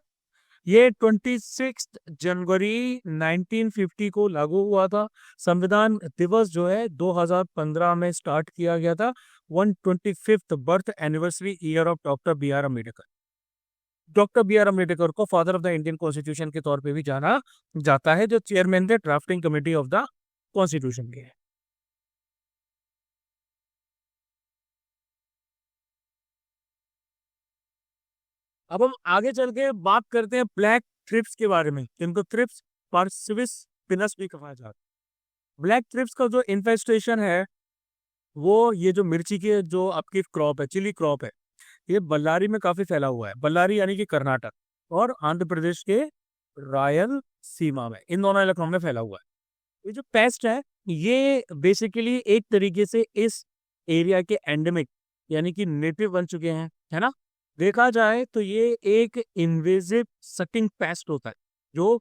ये 26 जनवरी 1950 को लागू हुआ था। संविधान दिवस जो है 2015 में स्टार्ट किया गया था। 125th birth anniversary year of doctor B R Ambedkar. Doctor B R Ambedkar को father of the Indian constitution के तौर पे भी जाना जाता है, जो चेयरमैन थे drafting committee of the constitution के। अब हम आगे चल के बात करते हैं ब्लैक थ्रिप्स के बारे में, जिनको थ्रिप्स पार्सिविस पिनस भी कहा जाता है। ब्लैक थ्रिप्स का जो इन्फेस्टेशन है वो ये जो मिर्ची के जो आपकी क्रॉप है, चिली क्रॉप है, ये बल्लारी में काफी फैला हुआ है। बल्लारी यानी कि कर्नाटक और आंध्र प्रदेश के रायल सीमा में, इन दोनों इलाकों में फैला हुआ है। ये जो पेस्ट है ये बेसिकली एक तरीके से इस एरिया के एंडेमिक यानी कि नेटिव बन चुके हैं, है ना। देखा जाए तो ये एक इन्वेजिव सकिंग पेस्ट होता है, जो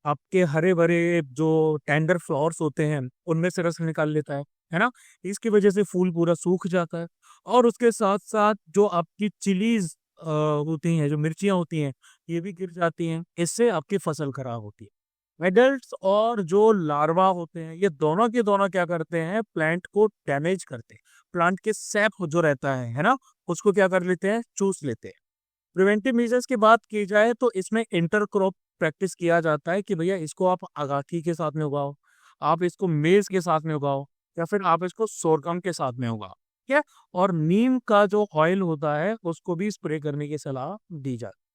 आपके हरे भरे जो टेंडर फ्लावर्स होते हैं उनमें से रस निकाल लेता है ना। इसकी वजह से फूल पूरा सूख जाता है, और उसके साथ साथ जो आपकी चिलीज होती हैं, जो मिर्चियां होती हैं, ये भी गिर जाती हैं। इससे आपकी फसल खराब होती है। एडल्ट्स और जो लार्वा होते हैं ये दोनों के दोनों क्या करते हैं, प्लांट को डैमेज करते हैं। प्लांट के सैप जो रहता है ना, उसको क्या कर लेते हैं, चूस लेते हैं। प्रिवेंटिव मेजर्स की बात की जाए तो इसमें इंटरक्रॉप प्रैक्टिस किया जाता है कि भैया इसको आप अगाथी के साथ में उगाओ, आप इसको मेज के साथ में उगाओ, या फिर आप इसको सोरगम के साथ में उगाओ। ठीक है। और नीम का जो ऑयल होता है उसको भी स्प्रे करने की सलाह दी जाती है।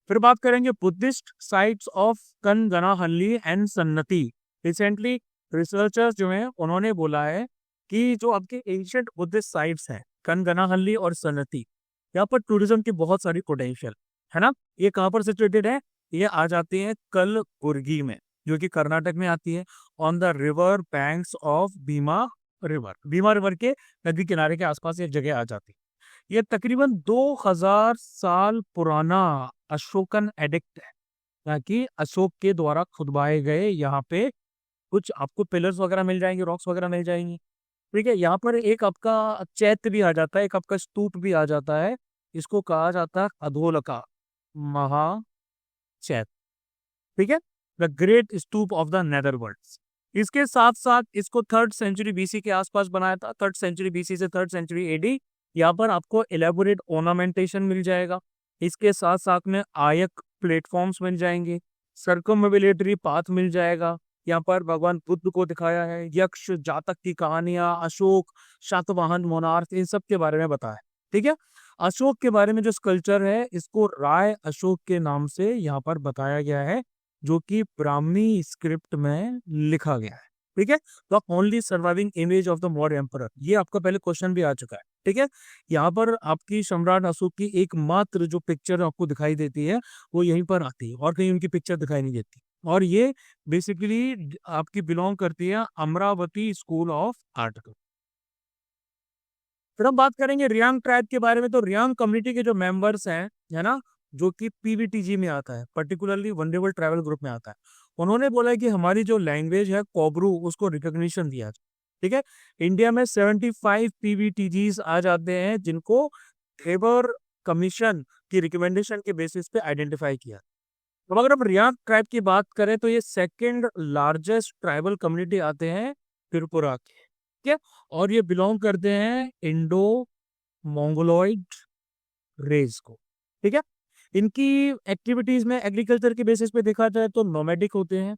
फिर बात करेंगे Buddhist sites of Kanaganahalli and Sannati. Recently researchers जो हैं उन्होंने बोला है कि जो आपके एंशियंट बुद्धिस्ट साइट्स हैं कनगनाहल्ली और सन्नति, यहाँ पर टूरिज्म की बहुत सारी पोटेंशियल है ना। ये कहाँ पर सिचुएटेड है, ये आ जाती है कलबुर्गी में, जो कि कर्नाटक में आती है, on the river banks of Bhima river. Bhima river के नदी किनारे के आसपास ये जगह आ जाती है। ये तकरीबन 2000 साल पुराना अशोकन एडिक्ट है, ताकि अशोक के द्वारा खुदवाए गए यहाँ पे कुछ आपको पिलर्स वगैरह मिल जाएंगे, रॉक्स वगैरह मिल जाएंगी। ठीक है। यहाँ पर एक आपका चैत्य भी आ जाता है, एक आपका स्तूप भी आ जाता है। इसको कहा जाता है अधोलका महाचैत्य। ठीक है। The great stupa of the netherworlds. इसके साथ साथ इसको 3rd सेंचुरी बीसी के आसपास बनाया था। 3rd सेंचुरी बीसी से 3rd सेंचुरी एडी। यहाँ पर आपको एलेबोरेट ऑर्नामेंटेशन मिल जाएगा। इसके साथ साथ में आयक प्लेटफॉर्म्स मिल जाएंगे, सर्कमविलेटरी पाथ मिल जाएगा। यहाँ पर भगवान बुद्ध को दिखाया है, यक्ष जातक की कहानियां, अशोक, शातवाहन मोनार्क, इन सब के बारे में बताया। ठीक है। अशोक के बारे में जो स्कल्पचर है इसको राय अशोक के नाम से यहाँ पर बताया गया है, जो कि ब्राह्मी स्क्रिप्ट में लिखा गया है। ठीक है। The only surviving image of the modern emperor, ये आपका पहले क्वेश्चन भी आ चुका है। ठीक है। यहाँ पर आपकी सम्राट अशोक की एकमात्र जो पिक्चर आपको दिखाई देती है वो यहीं पर आती है, और कहीं उनकी पिक्चर दिखाई नहीं देती। और ये बेसिकली आपकी बिलोंग करती है अमरावती स्कूल ऑफ आर्ट को। फिर हम बात करेंगे रियांग ट्राइब के बारे में। तो रियांग कम्युनिटी के जो मेंबर्स हैं, है ना, जो कि पीवीटीजी में आता है, पर्टिकुलरली वनडेबल ट्राइबल ग्रुप में आता है, उन्होंने बोला है कि हमारी जो लैंग्वेज है कोबरू, उसको रिकॉग्निशन दिया जाए। ठीक है। इंडिया में 75 पीवीटीजीज आ जाते हैं, जिनको थेबर कमीशन की रिकमेंडेशन के बेसिस पे आइडेंटिफाई किया। तो अगर हम रियांग ट्राइब की बात करें तो ये सेकंड लार्जेस्ट ट्राइबल कम्युनिटी आते हैं त्रिपुरा के। ठीक है। और ये बिलोंग करते हैं इंडो मोंगोलॉइड रेस को। ठीक है। इनकी एक्टिविटीज में एग्रीकल्चर के बेसिस पे देखा जाए तो नोमैडिक होते हैं,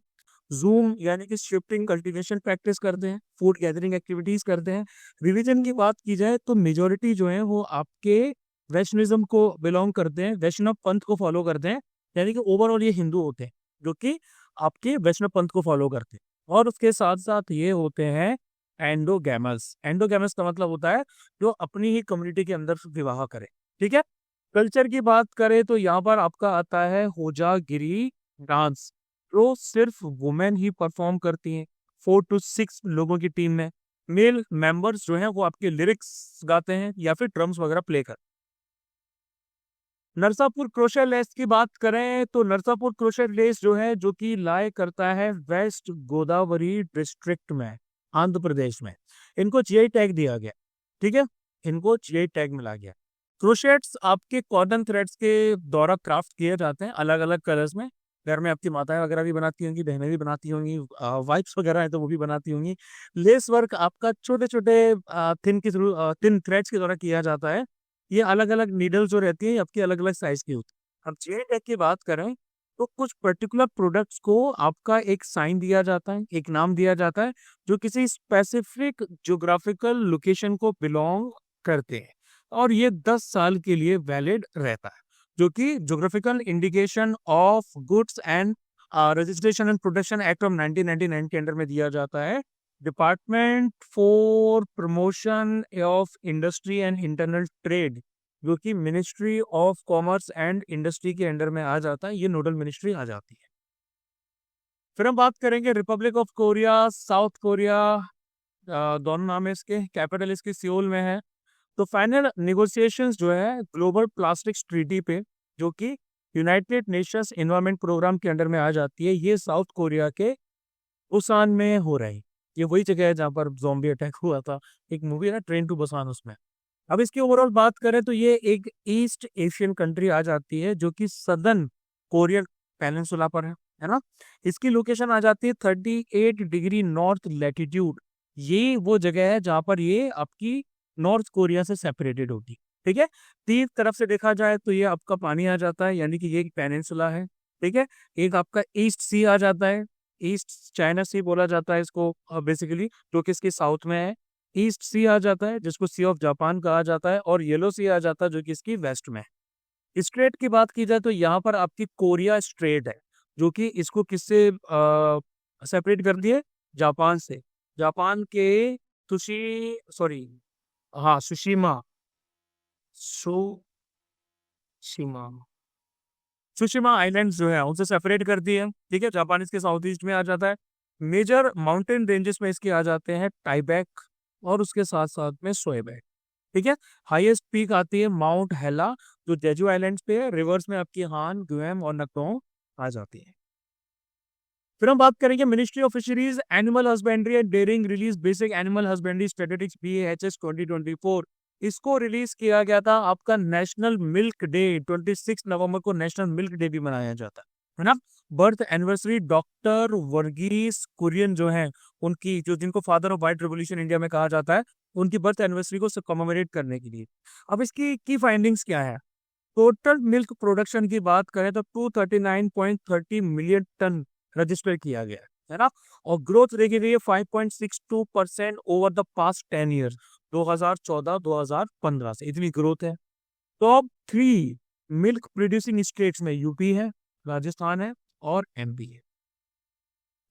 जूम यानी कि शिफ्टिंग कल्टीवेशन प्रैक्टिस करते हैं, फूड गैदरिंग एक्टिविटीज करते हैं। रिलीजन की बात की जाए तो मेजोरिटी जो है वो आपके वैष्णविज्म को बिलोंग करते हैं, वैष्णव पंथ को फॉलो करते हैं। यानी कि ओवरऑल ये हिंदू होते हैं जो कि आपके वैष्णव पंथ को फॉलो करते हैं। और उसके साथ साथ ये होते हैं एंडोगैमस। एंडोगैमस का मतलब होता है जो अपनी ही कम्युनिटी के अंदर विवाह करे। ठीक है। कल्चर की बात करें तो यहाँ पर आपका आता है होजागिरी डांस, जो सिर्फ वुमेन ही परफॉर्म करती हैं, 4 to 6 लोगों की टीम में। मेल मेंबर्स जो हैं वो आपके लिरिक्स गाते हैं या फिर ड्रम्स वगैरह प्ले कर। नरसापुर क्रोशर लेस की बात करें तो नरसापुर क्रोशर लेस जो है जो कि लाई करता है वेस्ट गोदावरी डिस्ट्रिक्ट में, आंध्र प्रदेश में। इनको जीआई टैग दिया गया। ठीक है, इनको जीआई टैग मिला गया। क्रोशेट्स आपके कॉटन थ्रेड्स के द्वारा क्राफ्ट किए जाते हैं अलग अलग कलर्स में। घर में आपकी माताएं वगैरह भी बनाती होंगी, बहनें भी बनाती होंगी, वाइफ्स वगैरह है तो वो भी बनाती होंगी। लेस वर्क आपका छोटे छोटे थिन थ्रेड्स के द्वारा किया जाता है। ये अलग अलग नीडल जो रहती है आपकी अलग अलग साइज की होती है। अब जीआई टैग की बात करें तो कुछ पर्टिकुलर प्रोडक्ट्स को आपका एक साइन दिया जाता है, एक नाम दिया जाता है जो किसी स्पेसिफिक ज्योग्राफिकल लोकेशन को बिलोंग करते हैं। और ये 10 साल के लिए वैलिड रहता है, जो कि geographical indication of goods and registration and protection act of 1999 के अंडर में दिया जाता है। Department for promotion of industry and internal trade, जो कि ministry of commerce and industry के अंडर में आ जाता है, ये नोडल मिनिस्ट्री आ जाती है। फिर हम बात करेंगे Republic of Korea, south Korea, दोनों नाम है इसके, कैपिटल इसकी सियोल में है। तो फाइनल निगोशिएशंस जो है ग्लोबल प्लास्टिक्स ट्रीटी पे, जो कि यूनाइटेड नेशंस एनवायरनमेंट प्रोग्राम के अंडर में आ जाती है, ये साउथ कोरिया के बुसान में हो रही। ये वही जगह है जहाँ पर ज़ॉम्बी अटैक हुआ था, एक मूवी है ना ट्रेन टू बुसान, उसमें। अब इसकी ओवरऑल बात करें तो ये एक ईस्ट एशियन कंट्री आ जाती है जो कि सदर्न कोरियन पेनिनसुला पर है ना। इसकी लोकेशन आ जाती है 38 डिग्री नॉर्थ लैटिट्यूड। ये वो जगह है जहाँ पर ये आपकी नॉर्थ कोरिया से सेपरेटेड होती है। ठीक है। तीन तरफ से देखा जाए तो ये आपका पानी आ जाता है, यानी कि ये एक पेनिनसुला है। ठीक है। एक आपका ईस्ट सी आ जाता है, ईस्ट चाइना सी बोला जाता है इसको बेसिकली, जो कि इसके साउथ में है। ईस्ट सी आ जाता है जिसको सी ऑफ जापान कहा जाता है, और येलो सी आ जाता है जो कि इसकी वेस्ट में है। स्ट्रेट की बात की जाए तो यहाँ पर आपकी कोरिया स्ट्रेट है, जो कि इसको किससे सेपरेट कर दिए, जापान से। जापान के सुशी सॉरी हाँ सुशीमा सुशीमा सुशिमा आइलैंड्स जो है उनसे सेपरेट कर दिए। ठीक है। जापान इसके साउथ ईस्ट में आ जाता है। मेजर माउंटेन रेंजेस में इसके आ जाते हैं टाइबेक और उसके साथ साथ में सोएबेक। ठीक है। हाईएस्ट पीक आती है माउंट हेला, जो जेजू आइलैंड्स पे है। रिवर्स में आपकी हान, गुएम और नक्टोंग आ जाती है। फिर हम बात करेंगे ministry of fisheries, animal husbandry and dairying release basic animal husbandry statistics BAHS 2024। इसको रिलीज किया गया था आपका नेशनल मिल्क डे, 26 नवंबर को नेशनल मिल्क डे भी मनाया जाता है ना। Birth anniversary doctor Verghese Kurien जो है उनकी, जो जिनको father of white revolution India में कहा जाता है, उनकी बर्थ एनिवर्सरी को कमेमोरेट करने के लिए। अब इसकी की फाइंडिंग्स क्या है। टोटल मिल्क प्रोडक्शन की बात करें तो 239.30 मिलियन टन रजिस्टर किया गया है ना। और ग्रोथ देखी गई है 5.62% ओवर द पास्ट 10 ईयर्स, 2014-2015 से इतनी ग्रोथ है। टॉप 3 मिल्क प्रोड्यूसिंग स्टेट्स में यूपी है, राजस्थान है और MP है।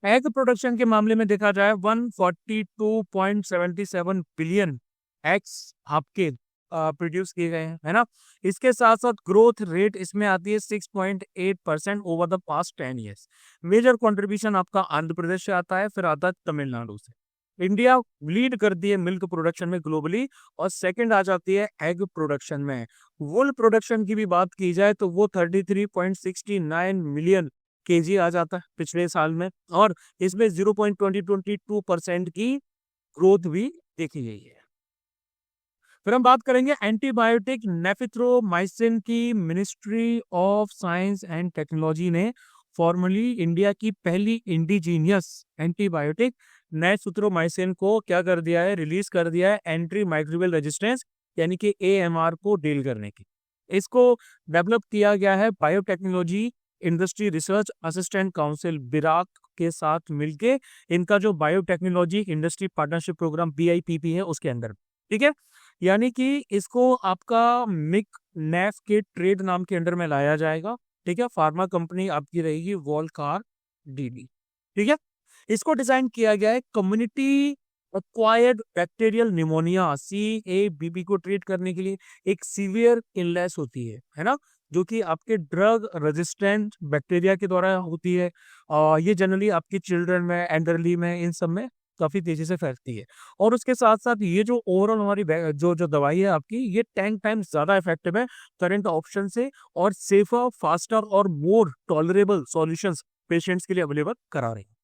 एग प्रोडक्शन के मामले में देखा जाए 142.77 बिलियन एग्स आपके प्रोड्यूस किए गए हैं, है ना। इसके साथ साथ ग्रोथ रेट इसमें आती है 6.8% over the past 10 years. Major contribution आपका आंध्र प्रदेश से आता है, फिर आता है तमिलनाडु से। इंडिया लीड करती है मिल्क प्रोडक्शन में ग्लोबली, और सेकंड आ जाती है एग प्रोडक्शन में। वुल प्रोडक्शन की भी बात की जाए तो वो 33.69 मिलियन केजी आ जाता है पिछले साल में, और इसमें 0.22% की ग्रोथ भी देखी गई है। फिर हम बात करेंगे एंटीबायोटिक नेफिथ्रोमाइसिन की। Ministry of science and technology ने फॉर्मली इंडिया की पहली इंडिजीनियस एंटीबायोटिक नेफिथ्रोमाइसिन को क्या कर दिया है, रिलीज कर दिया है एंटी माइक्रोबियल रेजिस्टेंस यानी कि AMR को डील करने की। इसको डेवलप किया गया है biotechnology industry research assistant council BIRAC के साथ मिलके इनका जो biotechnology industry partnership programme BIPP है उसके अंदर, ठीक है। यानी कि इसको आपका मिक नेफ के ट्रेड नाम के अंडर में लाया जाएगा, ठीक है। फार्मा कंपनी आपकी रहेगी वॉलकार DD, ठीक है। इसको डिजाइन किया गया है community acquired bacterial pneumonia CABP को ट्रीट करने के लिए। एक सीवियर इलनेस होती है ना, जो कि आपके ड्रग रेजिस्टेंट बैक्टीरिया के द्वारा होती है। ये जनरली आपके चिल्ड्रन में, एल्डरली में, इन सब में काफी तेजी से फैलती है। और उसके साथ साथ ये जो ओवरऑल हमारी जो जो दवाई है आपकी, ये 10 टाइम्स ज्यादा इफेक्टिव है करंट ऑप्शन से, और सेफर, फास्टर और मोर टॉलरेबल सॉल्यूशंस पेशेंट्स के लिए अवेलेबल करा रही है।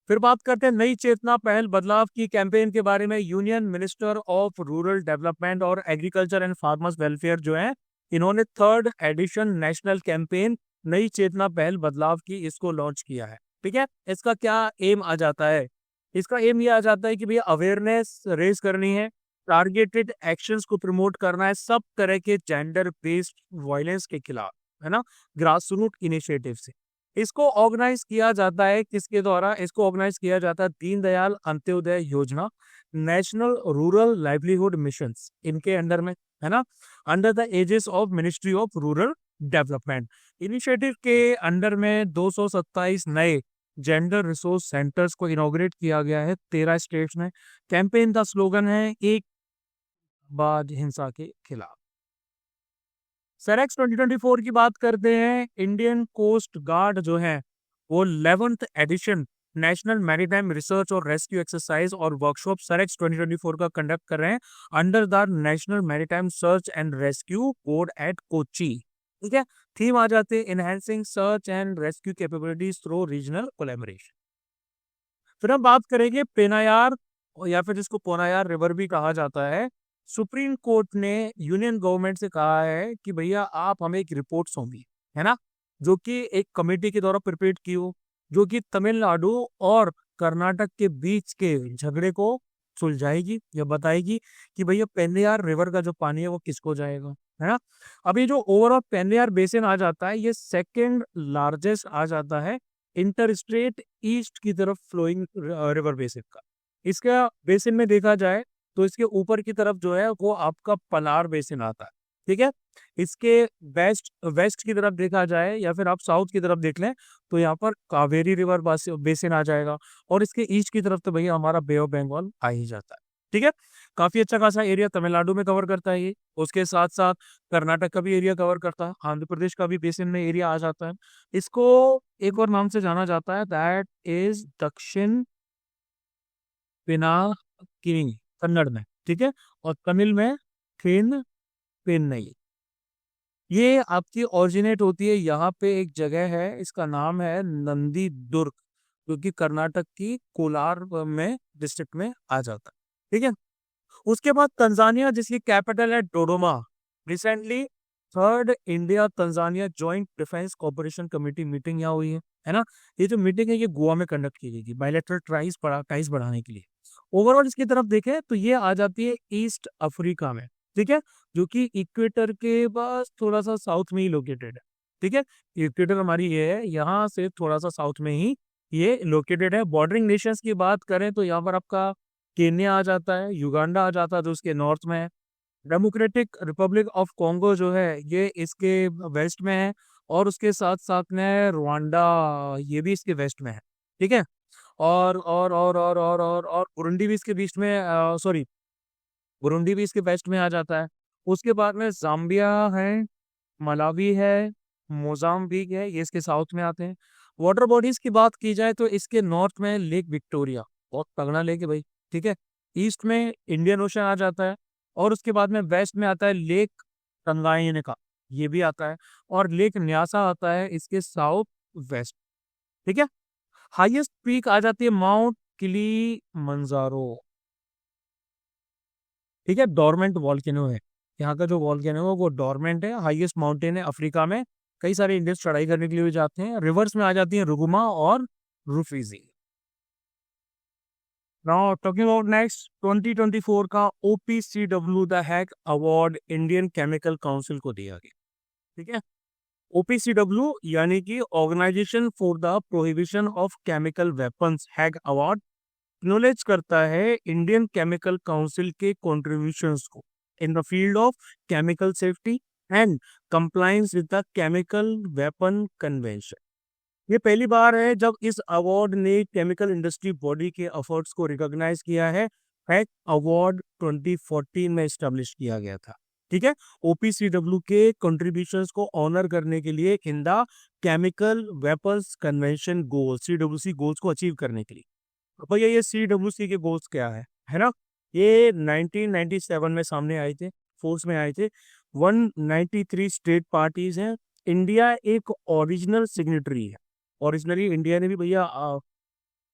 फिर बात करते हैं नई चेतना पहल बदलाव की कैंपेन के बारे में। Union minister of rural development और एग्रीकल्चर एंड फार्मर्स वेलफेयर जो है, इन्होंने 3rd एडिशन नेशनल कैंपेन नई चेतना पहल बदलाव की इसको लॉन्च किया है, ठीक है। इसका क्या एम आ जाता है? इसका एम ये आ जाता है कि भैया अवेयरनेस रेज करनी है, टारगेटेड एक्शंस को प्रमोट करना है सब तरह के जेंडर बेस्ड वायलेंस के खिलाफ, है ना, ग्रास रूट इनिशिएटिव से। इसको ऑर्गेनाइज किया जाता है किसके द्वारा? इसको ऑर्गेनाइज किया जाता है Deendayal Antyodaya Yojana, national rural livelihood mission, इनके अंडर में, है ना, under the aegis of ministry of rural development. Initiative के अंडर में 227 नए जेंडर रिसोर्स सेंटर्स को इनॉग्रेट किया गया है 13 स्टेट्स में। कैंपेन का स्लोगन है एक बाद हिंसा के खिलाफ। सेरेक्स 2024 की बात करते हैं। इंडियन कोस्ट गार्ड जो है वो 11th edition national maritime research और रेस्क्यू एक्सरसाइज और वर्कशॉप सेरेक्स 2024 का कंडक्ट कर रहे हैं under the national maritime search and rescue board at Kochi, ठीक है। थीम आ जाते हैं enhancing search and rescue capabilities through regional collaboration. फिर हम बात करेंगे पेनायार, या फिर जिसको पोनायार रिवर भी कहा जाता है। सुप्रीम कोर्ट ने यूनियन गवर्नमेंट से कहा है कि भैया आप हमें एक रिपोर्ट सौंपी, है ना, जो कि एक कमेटी के द्वारा प्रिपेयर की हो, जो कि तमिलनाडु और कर्नाटक के बीच के झगड़े को सुलझाएगी या बताएगी कि भैया पेन्नयार रिवर का जो पानी है वो किसको जाएगा, है ना। अभी जो ओवरऑल पेन्नयार बेसिन आ जाता है, ये सेकेंड लार्जेस्ट आ जाता है इंटर स्टेट ईस्ट की तरफ फ्लोइंग रिवर बेसिन का। इसका बेसिन में देखा जाए तो इसके ऊपर की तरफ जो है वो आपका पलार बेसिन आता है, ठीक है। इसके वेस्ट वेस्ट की तरफ देखा जाए या फिर आप साउथ की तरफ देख लें तो यहाँ पर कावेरी रिवर बेसिन आ जाएगा, और इसके ईस्ट की तरफ तो भैया हमारा बे ऑफ बंगाल आ ही जाता है, ठीक है। काफी अच्छा खासा एरिया तमिलनाडु में कवर करता है ये। उसके साथ साथ कर्नाटक का भी एरिया कवर करता है, आंध्र प्रदेश का भी बेसिन में एरिया आ जाता है। इसको एक और नाम से जाना जाता है, दैट इज दक्षिण पिनाकिनी कन्नड़ में, ठीक है, और तमिल में थेन पेन्नई। ये आपकी ओरिजिनेट होती है, यहाँ पे एक जगह है, इसका नाम है नंदी दुर्ग, जो कि कर्नाटक की कोलार में डिस्ट्रिक्ट में आ जाता है, ठीक है। उसके बाद तंजानिया, जिसकी कैपिटल है Dodoma. Recently 3rd India Tanzania joint defence cooperation committee meeting यहाँ हुई है ना। ये जो मीटिंग है ये गोवा में कंडक्ट की गई थी बायलैटरल टाइज बढ़ाने के लिए। ओवरऑल इसकी तरफ देखें तो ये आ जाती है ईस्ट अफ्रीका में, ठीक है, जो कि इक्वेटर के पास थोड़ा सा साउथ में ही लोकेटेड है, ठीक है। इक्वेटर हमारी ये है, यहाँ से थोड़ा सा साउथ में ही ये लोकेटेड है। बॉर्डरिंग नेशंस की बात करें तो यहाँ पर आपका केन्या आ जाता है, युगांडा आ जाता है जो उसके नॉर्थ में है, डेमोक्रेटिक रिपब्लिक ऑफ कॉन्गो जो है ये इसके वेस्ट में है, और उसके साथ साथ में रवांडा, ये भी इसके वेस्ट में है, ठीक है। और बुरुंडी भी इसके बीच में, सॉरी, बुरुंडी भी इसके वेस्ट में आ जाता है। उसके बाद में जाम्बिया है, मलावी है, मोजाम्बिक है, ये इसके साउथ में आते हैं। वाटर बॉडीज की बात की जाए तो इसके नॉर्थ में लेक विक्टोरिया, बहुत तगड़ा लेक है भाई, ठीक है। ईस्ट में इंडियन ओशन आ जाता है, और उसके बाद में वेस्ट में आता है लेक तंगाइका, ये भी आता है, और लेक न्यासा आता है इसके साउथ वेस्ट, ठीक है। हाईएस्ट पीक आ जाती है माउंट किली मंजारो, ठीक है, डोरमेंट वॉल्केनो है। यहाँ का जो वॉल्केनो है वो डोरमेंट है, हाईएस्ट माउंटेन है अफ्रीका में। कई सारे इंडियंस चढ़ाई करने के लिए भी जाते हैं। रिवर्स में आ जाती है रुगुमा और Rufiji. Now talking about next, 2024 का OPCW the Hague award Indian chemical council को दिया गया, ठीक है। OPCW यानी कि organisation for the prohibition of chemical weapons Hague award acknowledge करता है इंडियन केमिकल काउंसिल के कॉन्ट्रीब्यूशंस को in the field of chemical safety and compliance with the chemical weapon convention. ये पहली बार है जब इस अवार्ड ने केमिकल इंडस्ट्री बॉडी के एफर्ट्स को रिकॉग्नाइज किया है। हैक अवार्ड 2014 में स्टैब्लिश किया गया था। ठीक है, ओपीसीडब्ल्यू के कंट्रीब्यूशंस को ऑनर करने के लिए in the chemical weapons convention goal CWC goals को अचीव करने के लिए। तो भैया ये सीडब्ल्यूसी के गोल्स क्या है ना, ये 1997 में सामने आए थे, फोर्स में आए थे। 193 स्टेट पार्टीज हैं। इंडिया एक ओरिजिनल सिग्नेटरी है। ओरिजिनली इंडिया ने भी भैया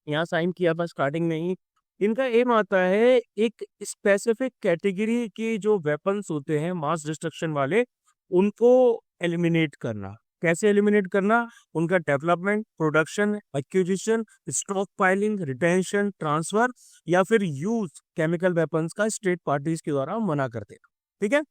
यहाँ साइन किया था स्टार्टिंग में ही। इनका एम आता है एक स्पेसिफिक कैटेगरी के जो वेपन्स होते हैं मास डिस्ट्रक्शन वाले, उनको एलिमिनेट करना। कैसे एलिमिनेट करना? उनका development, production, acquisition, stock piling, retention, transfer या फिर यूज केमिकल वेपन्स का स्टेट पार्टीज के द्वारा मना करते हैं। ठीक है,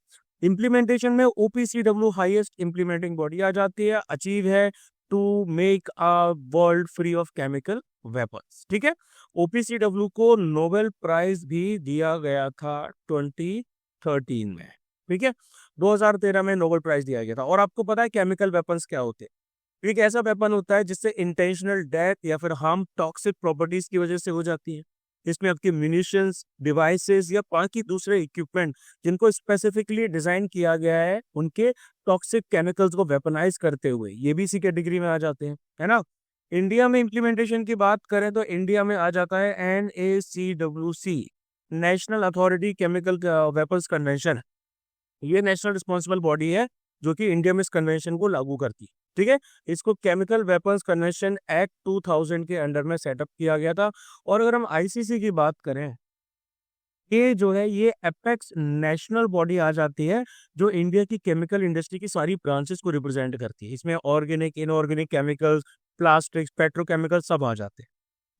इम्प्लीमेंटेशन में ओपीसीडब्ल्यू हाईएस्ट इम्प्लीमेंटिंग बॉडी आ जाती है। अचीव है to make a world free of chemical weapons. ठीक है, ओपीसीडब्ल्यू को नोबेल प्राइज भी दिया गया था 2013 में। ठीक है, 2013 में नोबेल प्राइज दिया गया था। और आपको पता है केमिकल वेपन्स क्या होते हैं? एक ऐसा वेपन होता है जिससे इंटेंशनल डेथ या फिर हार्म टॉक्सिक प्रॉपर्टीज की वजह से हो जाती है। इसमें आपके म्यूनिशंस, डिवाइसेस या बाकी दूसरे इक्विपमेंट जिनको स्पेसिफिकली डिजाइन किया गया है, उनके टॉक्सिक केमिकल्स को वेपनाइज करते हुए ये भी इसी कैटेगरी में आ जाते हैं, है ना। इंडिया में इम्प्लीमेंटेशन की बात करें तो इंडिया में आ जाता है NACWC, national authority chemical weapons convention. ये नेशनल रिस्पॉन्सिबल बॉडी है जो कि इंडिया में इस कन्वेंशन को लागू करती है। ठीक है, इसको केमिकल वेपन्स कन्वेंशन एक्ट 2000 के अंडर में सेटअप किया गया था। और अगर हम आईसीसी की बात करें, ये जो है ये एपेक्स नेशनल बॉडी आ जाती है जो इंडिया की केमिकल इंडस्ट्री की सारी ब्रांचेस को रिप्रेजेंट करती है। इसमें organic, inorganic chemicals, plastics, petrochemical सब आ जाते हैं।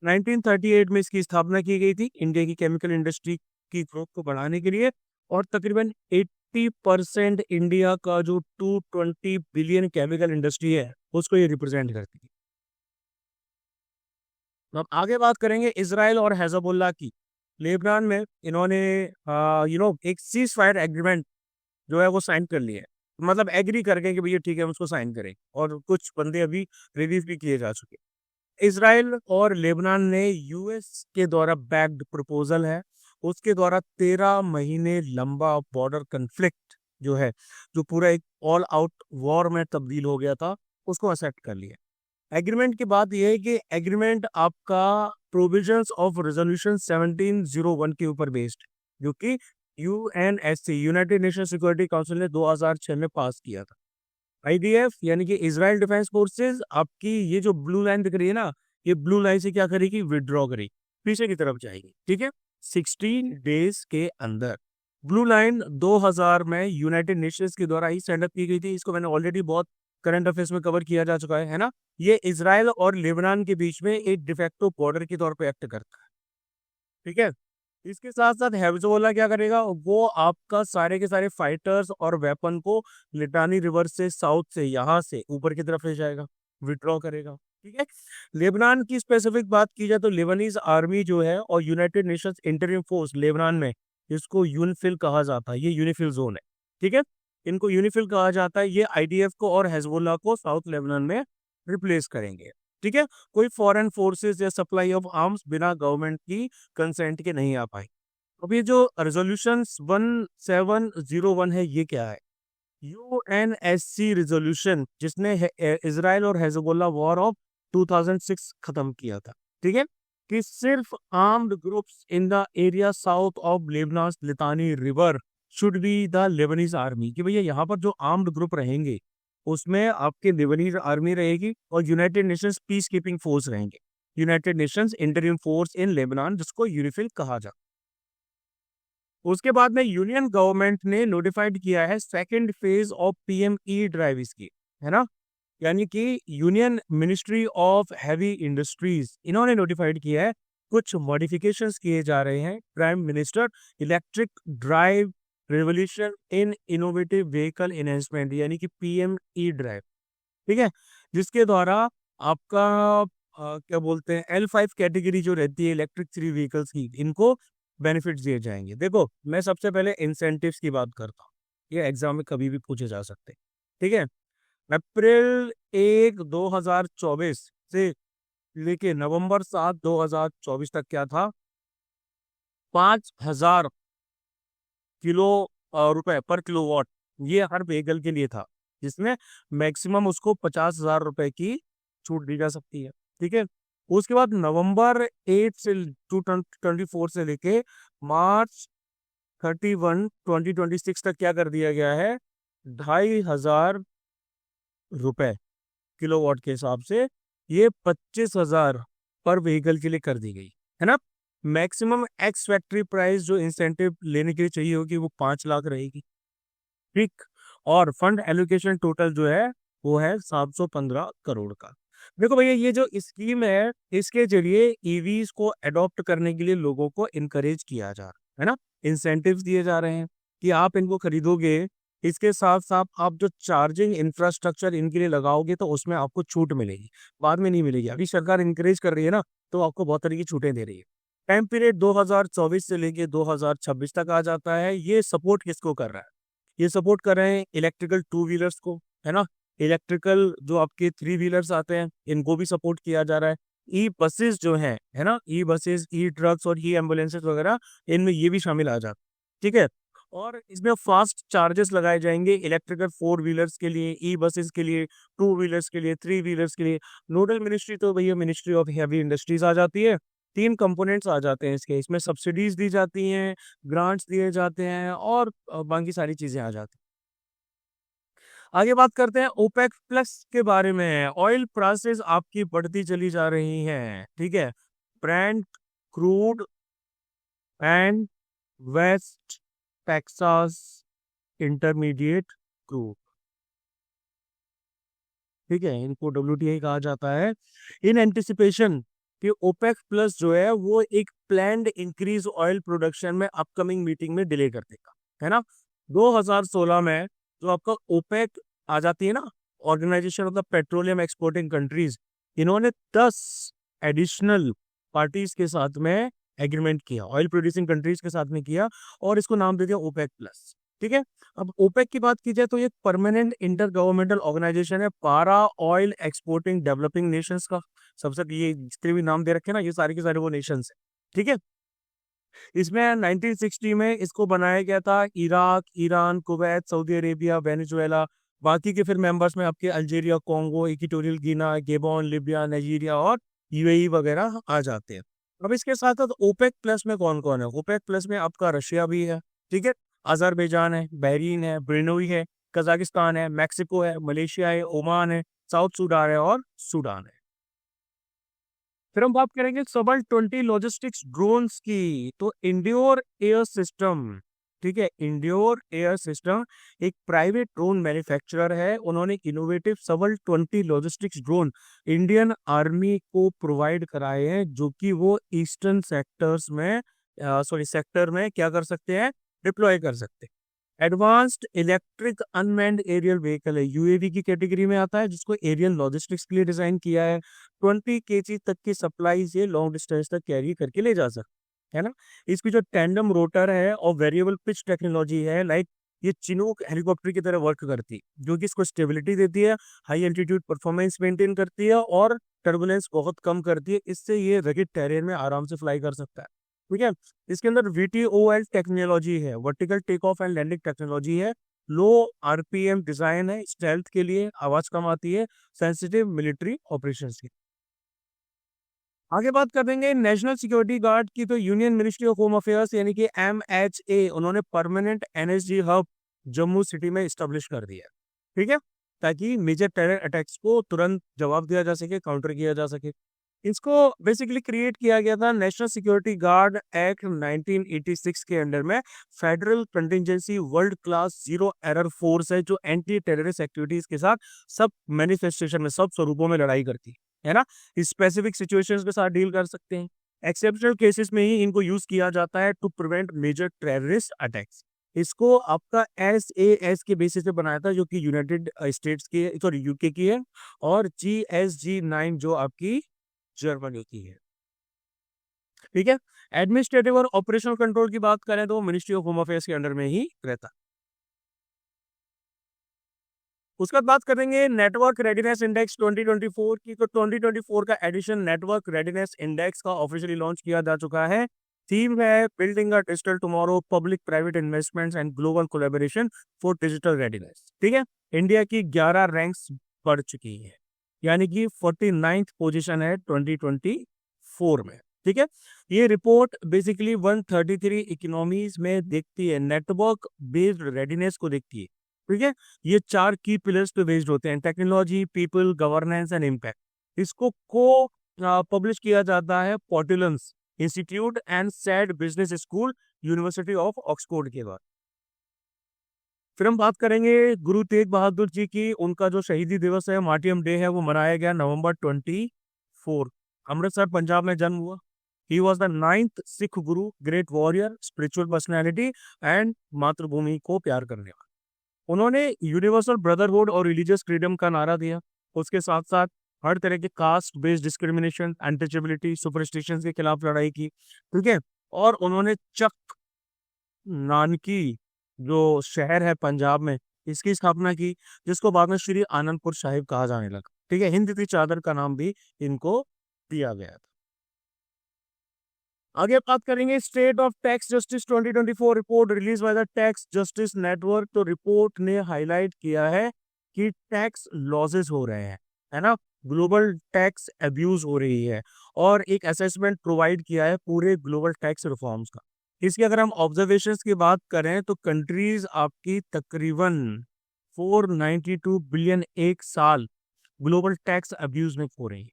1938 में इसकी स्थापना की गई थी इंडिया की केमिकल इंडस्ट्री की ग्रोथ को बढ़ाने के लिए। और तकरीबन 80% इंडिया का जो 220 बिलियन केमिकल इंडस्ट्री है उसको ये रिप्रेजेंट करती है। अब आगे बात करेंगे इजराइल और हेजबुल्ला की। लेबनान में इन्होंने एक सीज फायर एग्रीमेंट जो है वो साइन कर लिया है। मतलब एग्री करके कि भैया ठीक है हम उसको साइन करें, और कुछ बंदे अभी रिलीज भी किए जा चुके। इजराइल और लेबनान ने यूएस के द्वारा बैक्ड प्रपोजल है, उसके द्वारा 13 महीने लंबा बॉर्डर कन्फ्लिक्ट जो है, जो पूरा एक ऑल आउट वॉर में तब्दील हो गया था, उसको एक्सेप्ट कर लिया। एग्रीमेंट की बात यह है कि एग्रीमेंट आपका प्रोविजंस ऑफ रेजोल्यूशन 1701 के ऊपर बेस्ड, जो कि UNSC United nation security council ने 2006 में पास किया था। आईडीएफ यानी कि इजराइल डिफेंस फोर्सेस आपकी ये जो ब्लू लाइन दिख रही है ना, ये ब्लू लाइन से क्या करेगी? विड्रॉ करेगी, पीछे की तरफ जाएगी। ठीक है, 16 डेज के अंदर। ब्लू लाइन 2000 में यूनाइटेड नेशंस के द्वारा ही सेटअप की गई थी। इसको मैंने ऑलरेडी बहुत करंट अफेयर्स में कवर किया जा चुका है ना। ये इजराइल और लेबनान के बीच में एक डिफेक्टो बॉर्डर के तौर पे एक्ट करता है। ठीक है, इसके साथ साथ हेजबोला क्या करेगा? वो आपका सारे के सारे फाइटर्स और वेपन को लिटानी रिवर से साउथ से यहाँ से ऊपर की तरफ ले जाएगा, विड्रॉ करेगा। ठीक है, लेबनान की स्पेसिफिक बात की जाए तो लेबनीज आर्मी जो है और United Nations interim force Lebanon में, इसको यूनिफिल कहा जाता है। ये यूनिफिल जोन है। ठीक है, इनको यूनिफिल कहा जाता है। ये आईडीएफ को और हेजबोला को साउथ लेबनान में रिप्लेस करेंगे। ठीक है, कोई फॉरेन फोर्सेस या सप्लाई ऑफ आर्म्स बिना गवर्नमेंट की कंसेंट के नहीं आ पाई। अब ये जो रेजोल्यूशन 1701 है, ये क्या है? यूएनएससी रेजोल्यूशन, जिसने इजराइल और हेजबोला वॉर ऑफ 2006 खत्म किया था। ठीक है, कि सिर्फ armed groups in the area south of Lebanon Litani river should be the Lebanese army. कि भैया यहाँ पर जो आर्म्ड ग्रुप रहेंगे उसमें आपके लेबनीज आर्मी रहेगी और United Nations peace keeping force रहेंगे। United Nations interim force in Lebanon, जिसको यूनिफिल कहा जाता। उसके बाद में यूनियन गवर्नमेंट ने नोटिफाइड किया है second phase of PME drive इसकी, है ना। यानी कि union ministry of heavy industries, इन्होंने नोटिफाइड किया है कुछ मॉडिफिकेशंस किए जा रहे हैं prime minister electric drive revolution in innovative vehicle enhancement, यानी कि पीएमई ड्राइव। ठीक है, जिसके द्वारा आपका क्या बोलते हैं L5 कैटेगरी जो रहती है इलेक्ट्रिक थ्री व्हीकल्स की, इनको बेनिफिट्स दिए जाएंगे। देखो मैं सबसे पहले इंसेंटिव्स की बात करता हूँ, ये एग्जाम में कभी भी पूछे जा सकते हैं। ठीक है, अप्रैल 1 2024 से लेके नवंबर 7 2024 तक क्या था, 5,000 किलो रुपए पर किलोवाट, ये हर व्हीकल के लिए था, जिसमें मैक्सिमम उसको 50,000 रुपए की छूट दी जा सकती है। ठीक है, उसके बाद नवंबर 8 से 2024 से लेके March 31 2026 तक क्या कर दिया गया है, 2,500 रुपए किलोवाट के हिसाब से ये 25,000 पर व्हीकल के लिए कर दी गई है ना। मैक्सिमम एक्स फैक्ट्री प्राइस जो इंसेंटिव लेने के लिए चाहिए होगी वो 5 लाख रहेगी। ठीक, और फंड एलोकेशन टोटल जो है वो है 715 करोड़ का। देखो भैया ये जो स्कीम है, इसके जरिए ईवीज को अडॉप्ट करने के लिए लोगों को इनकरेज किया जा रहा है ना, इंसेंटिव्स दिए जा रहे हैं कि आप इनको खरीदोगे, इसके साथ साथ आप जो चार्जिंग इंफ्रास्ट्रक्चर इनके लिए लगाओगे तो उसमें आपको छूट मिलेगी, बाद में नहीं मिलेगी। अभी सरकार इनकरेज कर रही है ना, तो आपको बहुत तरह की छूटें दे रही है। टाइम पीरियड 2024 से लेके 2026 तक आ जाता है। ये सपोर्ट किसको कर रहा है, ये सपोर्ट कर रहे हैं इलेक्ट्रिकल टू व्हीलर्स को, है ना, इलेक्ट्रिकल जो आपके थ्री व्हीलर्स आते हैं इनको भी सपोर्ट किया जा रहा है। ई बसेस जो हैं, है ना, ई बसेस, ई ट्रक्स और ई एम्बुलेंसेस वगैरह, इनमें ये भी शामिल आ जाता है। ठीक है, और इसमें फास्ट चार्जेस लगाए जाएंगे इलेक्ट्रिकल फोर व्हीलर्स के लिए, ई बसेस के लिए, टू व्हीलर्स के लिए, थ्री व्हीलर्स के लिए। नोडल मिनिस्ट्री तो भैया मिनिस्ट्री ऑफ हैवी इंडस्ट्रीज आ जाती है। तीन कंपोनेंट्स आ जाते हैं इसके, इसमें सब्सिडीज दी जाती हैं, ग्रांट्स दिए जाते हैं और बाकी सारी चीजें आ जाती हैं। आगे बात करते हैं ओपेक प्लस के बारे में। ऑयल प्राइसेस आपकी बढ़ती चली जा रही हैं। ठीक है, Brent crude and West Texas intermediate crude, ठीक है, इनको WTI कहा जाता है। इन एंटिसिपेशन कि ओपेक प्लस जो है वो एक प्लान्ड इंक्रीज ऑयल प्रोडक्शन में अपकमिंग मीटिंग में डिले कर देगा, है ना। 2016 में जो आपका ओपेक आ जाती है ना, organisation of the petroleum exporting countries, इन्होंने 10 एडिशनल पार्टीज के साथ में एग्रीमेंट किया, ऑयल प्रोड्यूसिंग कंट्रीज के साथ में किया, और इसको नाम दे दिया ओपेक प्लस। ठीक है, अब ओपेक की बात की जाए तो ये परमानेंट इंटर गवर्नमेंटल ऑर्गेनाइजेशन है पारा ऑयल एक्सपोर्टिंग डेवलपिंग नेशंस का। सबसे ये जितने भी नाम दे रखे ना, ये सारे के सारे वो नेशंस है। ठीक है, इसमें 1960 में इसको बनाया गया था Iraq, Iran, Kuwait, Saudi Arabia, Venezuela. बाकी के फिर मेंबर्स में आपके अल्जीरिया, कॉन्गो, इक्वेटोरियल गिना, गेबोन, लिबिया, नाइजीरिया और यूएई वगैरह आ जाते हैं। अब इसके साथ साथ ओपेक प्लस में कौन कौन है, ओपेक प्लस में आपका रशिया भी है, ठीक है, अजरबैजान है, बहरीन है, ब्रुनेई है, कजाकिस्तान है, मैक्सिको है, मलेशिया है, ओमान है, साउथ सूडान है और सूडान है। फिर हम बात करेंगे सबल 20 लॉजिस्टिक्स ड्रोन्स की। तो इंड्योर एयर सिस्टम, ठीक है, इंड्योर एयर सिस्टम एक प्राइवेट ड्रोन मैन्युफैक्चरर है। उन्होंने इनोवेटिव सबल 20 लॉजिस्टिक्स ड्रोन इंडियन आर्मी को प्रोवाइड कराए हैं, जो कि वो ईस्टर्न सेक्टर्स में सेक्टर में क्या कर सकते हैं, डिप्लॉय कर सकते हैं। Advanced electric unmanned aerial vehicle है, यूएवी की कैटेगरी में आता है, जिसको एरियल लॉजिस्टिक्स के लिए डिजाइन किया है। 20 kg तक की सप्लाई ये लॉन्ग डिस्टेंस तक कैरी करके ले जा सकते है ना। इसकी जो टैंडम रोटर है और वेरिएबल पिच टेक्नोलॉजी है, लाइक ये चिनूक हेलीकॉप्टर की तरह वर्क करती है, जो कि इसको स्टेबिलिटी देती है, हाई एल्टीट्यूड परफॉर्मेंस मेंटेन करती है और टर्बुलेंस बहुत कम करती है। इससे ये रगिड टेरेन में आराम से फ्लाई कर सकता है। ठीक है, इसके अंदर VTOL टेक्नोलॉजी है, vertical take off and landing technology है, लो RPM डिजाइन है, स्टेल्थ के लिए आवाज कम आती है, सेंसिटिव मिलिट्री ऑपरेशंस की। आगे बात कर देंगे नेशनल सिक्योरिटी गार्ड की। तो union ministry of home affairs यानी कि MHA, उन्होंने permanent NSG hub Jammu city में स्टैब्लिश कर दिया, ठीक है, ताकि मेजर टेरर अटैक्स को तुरंत जवाब दिया जा सके, काउंटर किया जा सके। इसको बेसिकली क्रिएट किया गया था नेशनल सिक्योरिटी गार्ड एक्ट 1986 के अंडर में। Federal contingency world class zero error force है, जो एंटी टेररिस्ट एक्टिविटीज के साथ सब मैनिफेस्टेशन में, सब स्वरूपों में लड़ाई करती है ना। स्पेसिफिक सिचुएशंस के साथ डील कर सकते हैं। एक्सेप्शनल केसेस में ही इनको यूज किया जाता है to prevent major terrorist attacks. इसको आपका SAS के बेसिस पे बनाया था, जो कि यूनाइटेड स्टेट्स की है, सॉरी यूके की है, और GSG 9 जो आपकी जर्मनी की है। ठीक है। एडमिनिस्ट्रेटिव और ऑपरेशनल कंट्रोल की बात करें तो मिनिस्ट्री ऑफ होम अफेयर्स के अंडर में ही रहता है। उसके बाद बात करेंगे नेटवर्क रेडीनेस इंडेक्स 2024 की। तो 2024 का एडिशन नेटवर्क रेडीनेस इंडेक्स का ऑफिशियली लॉन्च किया जा चुका है। थीम है building a digital tomorrow, public private investments and global collaboration for digital readiness. ठीक है। इंडिया की 11 रैंक्स बढ़ चुकी है, यानी कि 49th पोजीशन है 2024 में। ठीक है। ये रिपोर्ट बेसिकली 133 इकोनॉमीज में देखती है, नेटवर्क बेस्ड रेडीनेस को देखती है। ठीक है। ये 4 की पिलर्स पे बेस्ड होते हैं, technology, people, governance and impact. इसको को पब्लिश किया जाता है Portulans institute and Said business school, university of Oxford के बाद। फिर हम बात करेंगे गुरु तेग बहादुर जी की। उनका जो शहीदी दिवस है, मार्टियम डे है, वो मनाया गया November 24। अमृतसर पंजाब में जन्म हुआ। He was the 9th Sikh Guru, great warrior, spiritual personality and मातृभूमि को प्यार करने वाला। उन्होंने यूनिवर्सल ब्रदरहुड और रिलीजियस फ्रीडम का नारा दिया। उसके साथ साथ हर तरह के caste based discrimination, untouchability, superstitions के खिलाफ लड़ाई की। ठीक है। और उन्होंने चक नानकी जो शहर है पंजाब में, इसकी स्थापना की, जिसको बाद में श्री आनंदपुर साहिब कहा जाने लगा। ठीक है। हिंद की चादर का नाम भी इनको दिया गया था। आगे बात करेंगे state of tax justice 2024 report release by the tax justice network. तो रिपोर्ट ने हाईलाइट किया है कि टैक्स लॉसेस हो रहे हैं, है ना, ग्लोबल टैक्स अब्यूज हो रही है, और एक असेसमेंट प्रोवाइड किया है पूरे ग्लोबल टैक्स रिफॉर्म्स का। इसकी अगर हम ऑब्जर्वेशंस की बात करें तो कंट्रीज आपकी तकरीबन 492 बिलियन एक साल ग्लोबल टैक्स अब्यूज में खो रही है।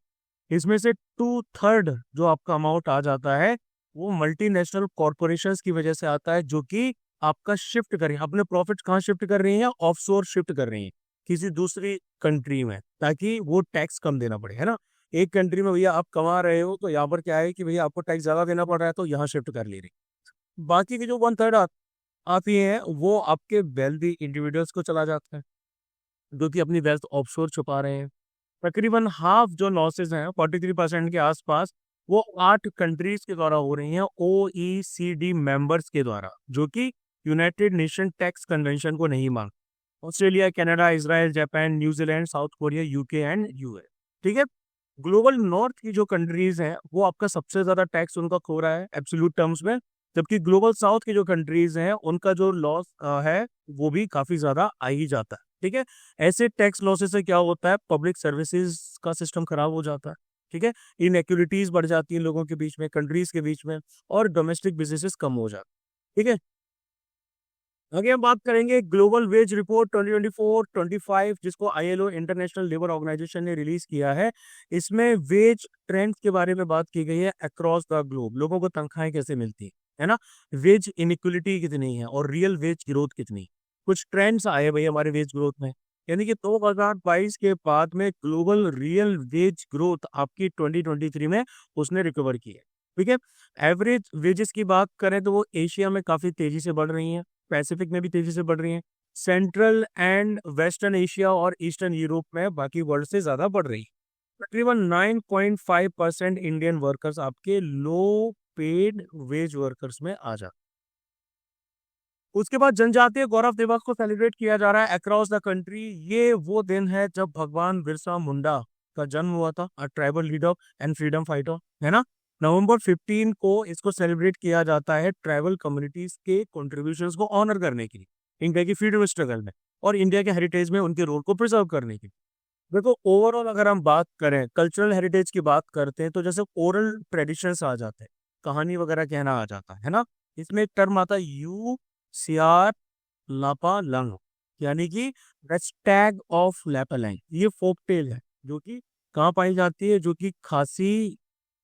इसमें से 2/3 जो आपका अमाउंट आ जाता है वो मल्टीनेशनल कॉरपोरेशंस की वजह से आता है, जो कि आपका शिफ्ट कर रही है, अपने प्रॉफिट कहाँ शिफ्ट कर रही हैं, ऑफशोर शिफ्ट कर रही हैं किसी दूसरी कंट्री में, ताकि वो टैक्स कम देना पड़े, है ना। एक कंट्री में भैया आप कमा रहे हो, तो यहाँ पर क्या है कि भैया आपको टैक्स ज्यादा देना पड़ रहा है, तो यहाँ शिफ्ट कर ले रही। बाकी की जो 1/3 आती है वो आपके वेल्दी इंडिविजुअल्स को चला जाता है, जो कि अपनी वेल्थ ऑफशोर छुपा रहे हैं। तकरीबन हाफ जो लॉसेज हैं 43% के आसपास, वो 8 कंट्रीज के द्वारा हो रही हैं, OECD मेंबर्स के द्वारा, जो कि यूनाइटेड नेशन टैक्स कन्वेंशन को नहीं मांग। Australia, Canada, Israel, Japan, New Zealand, south Korea, UK and US. ठीक है। ग्लोबल नॉर्थ की जो कंट्रीज हैं वो आपका सबसे ज्यादा टैक्स उनका खो रहा है एब्सोल्यूट टर्म्स में, जबकि ग्लोबल साउथ की जो कंट्रीज हैं उनका जो लॉस है वो भी काफी ज्यादा आ ही जाता है। ठीक है। ऐसे टैक्स लॉसेस से क्या होता है, पब्लिक सर्विसेज का सिस्टम खराब हो जाता है। ठीक है। इनइक्वालिटीज बढ़ जाती हैं लोगों के बीच में, कंट्रीज के बीच में, और डोमेस्टिक बिजनेसेस कम हो जाते हैं। ठीक है। आगे हम बात करेंगे ग्लोबल वेज रिपोर्ट 2024-25, जिसको ILO इंटरनेशनल लेबर ऑर्गेनाइजेशन ने रिलीज किया है। इसमें वेज ट्रेंड्स के बारे में बात की गई है अक्रॉस द ग्लोब, लोगों को तनख्वाहें कैसे मिलती है ना, वेज इनइक्वलिटी कितनी है और रियल वेज ग्रोथ कितनी। कुछ ट्रेंड्स आए भाई हमारे वेज ग्रोथ में, यानी कि 2022 के बाद में ग्लोबल रियल वेज ग्रोथ आपकी 2023 में उसने रिकवर की है। ठीक है। एवरेज वेजेस की बात करें तो वो एशिया में काफी तेजी से बढ़ रही हैं, पैसिफिक में भी तेजी से बढ़ रही हैं, सेंट्रल एंड वेस्टर्न एशिया और ईस्टर्न यूरोप में बाकी वर्ल्ड से ज्यादा बढ़ रही है। तकरीबन 9.5% इंडियन वर्कर्स आपके लो पेड वेज वर्कर्स में आ जाते। उसके बाद जनजातीय गौरव दिवस को सेलिब्रेट किया जा रहा है अक्रॉस द कंट्री। ये वो दिन है जब भगवान बिरसा मुंडा का जन्म हुआ था, a tribal leader and freedom fighter, है ना। November 15 को इसको सेलिब्रेट किया जाता है ट्राइबल कम्युनिटीज के कॉन्ट्रीब्यूशंस को ऑनर करने के लिए इंडिया की फ्रीडम स्ट्रगल में, और इंडिया के हेरिटेज में उनके रोल को प्रिजर्व करने के लिए। देखो ओवरऑल अगर हम बात करें कल्चरल हेरिटेज की बात करते हैं, तो जैसे ओरल ट्रेडिशंस आ जाते हैं, कहानी वगैरह कहना आ जाता है ना। इसमें एक टर्म आता है यू सियार लापा लंग, यानी कि द स्टैग ऑफ लैपालैंग। ये फोक टेल है जो कि कहाँ पाई जाती है, जो कि खासी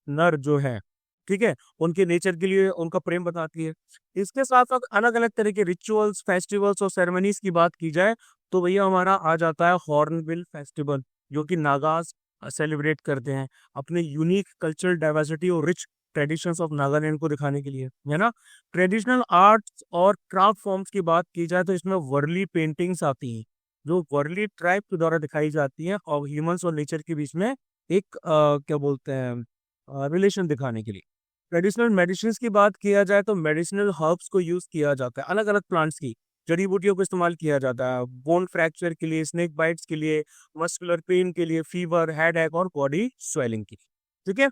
नर जो है, ठीक है, उनके नेचर के लिए उनका प्रेम बताती है। इसके साथ साथ अलग अलग तरह के रिचुअल्स, फेस्टिवल्स और सेरेमनीज की बात की जाए तो भैया हमारा आ जाता है हॉर्नबिल फेस्टिवल, जो कि नागाज सेलिब्रेट करते हैं अपने यूनिक कल्चरल डाइवर्सिटी और रिच ट्रेडिशंस ऑफ नागालैंड को दिखाने के लिए, है ना। ट्रेडिशनल आर्ट्स और क्राफ्ट फॉर्म्स की बात की जाए तो इसमें वर्ली पेंटिंग्स आती हैं, जो वर्ली ट्राइब के द्वारा दिखाई जाती हैं और ह्यूमंस और नेचर के बीच में एक क्या बोलते हैं रिलेशन दिखाने के लिए। ट्रेडिशनल मेडिसिन की बात किया जाए तो मेडिसिनल हर्ब्स को यूज किया जाता है, अलग अलग प्लांट्स की जड़ी बूटियों को इस्तेमाल किया जाता है, बोन फ्रैक्चर के लिए, स्नेक बाइट्स के लिए, मस्कुलर पेन के लिए, फीवर, हेड एक और बॉडी स्वेलिंग के लिए। ठीक है,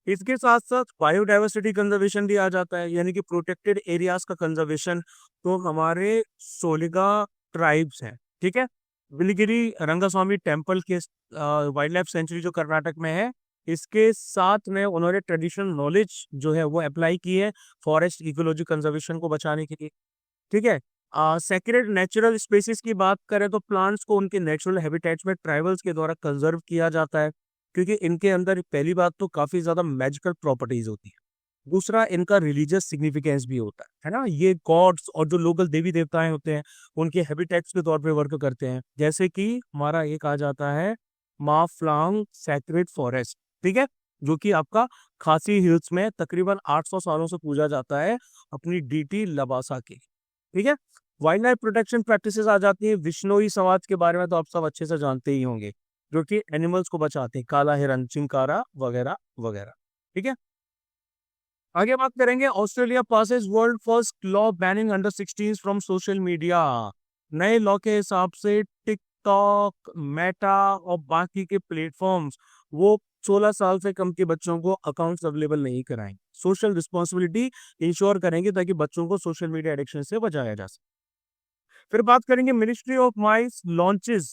इसके साथ साथ बायोडाइवर्सिटी कंजर्वेशन भी आ जाता है, यानी कि प्रोटेक्टेड एरियाज का कंजर्वेशन। तो हमारे सोलिगा ट्राइब्स हैं, ठीक है, बिलिगिरी रंगास्वामी टेम्पल के वाइल्ड लाइफ सेंचुरी जो कर्नाटक में है, इसके साथ में उन्होंने ट्रेडिशनल नॉलेज जो है वो अप्लाई की है फॉरेस्ट इकोलॉजी कंजर्वेशन को बचाने के लिए। ठीक है, सेक्रेड नेचुरल स्पेसिस की बात करें तो प्लांट्स को उनके नेचुरल हैबिटेट्स में ट्राइबल्स के द्वारा कंजर्व किया जाता है, क्योंकि इनके अंदर पहली बात तो काफी ज्यादा मैजिकल प्रॉपर्टीज होती है, दूसरा इनका रिलीजियस सिग्निफिकेंस भी होता है ना। ये गॉड्स और जो लोकल देवी देवताएं होते हैं उनके हैबिटेट्स के तौर पे वर्क करते हैं, जैसे कि हमारा एक आ जाता है मा फ्लांग सैक्रेड फॉरेस्ट, ठीक है, जो कि आपका खासी हिल्स में तकरीबन 800 सालों से पूजा जाता है अपनी डीटी लबासा के। ठीक है, वाइल्ड लाइफ प्रोटेक्शन प्रैक्टिसेस आ जाती है। विश्नोई समाज के बारे में तो आप सब अच्छे से जानते ही होंगे, जो कि एनिमल्स को बचाते हैं, काला हिरन, चिंकारा वगैरह वगैरह। ठीक है, आगे बात करेंगे। Australia passes world first law banning under 16 from social media. नए लॉ के हिसाब से टिकटॉक, मेटा और बाकी के प्लेटफॉर्म्स वो 16 साल से कम के बच्चों को अकाउंट्स अवेलेबल नहीं कराएंगे, सोशल रिस्पॉन्सिबिलिटी इंश्योर करेंगे ताकि बच्चों को सोशल मीडिया एडिक्शन से बचाया जा सके। फिर बात करेंगे ministry of mines launches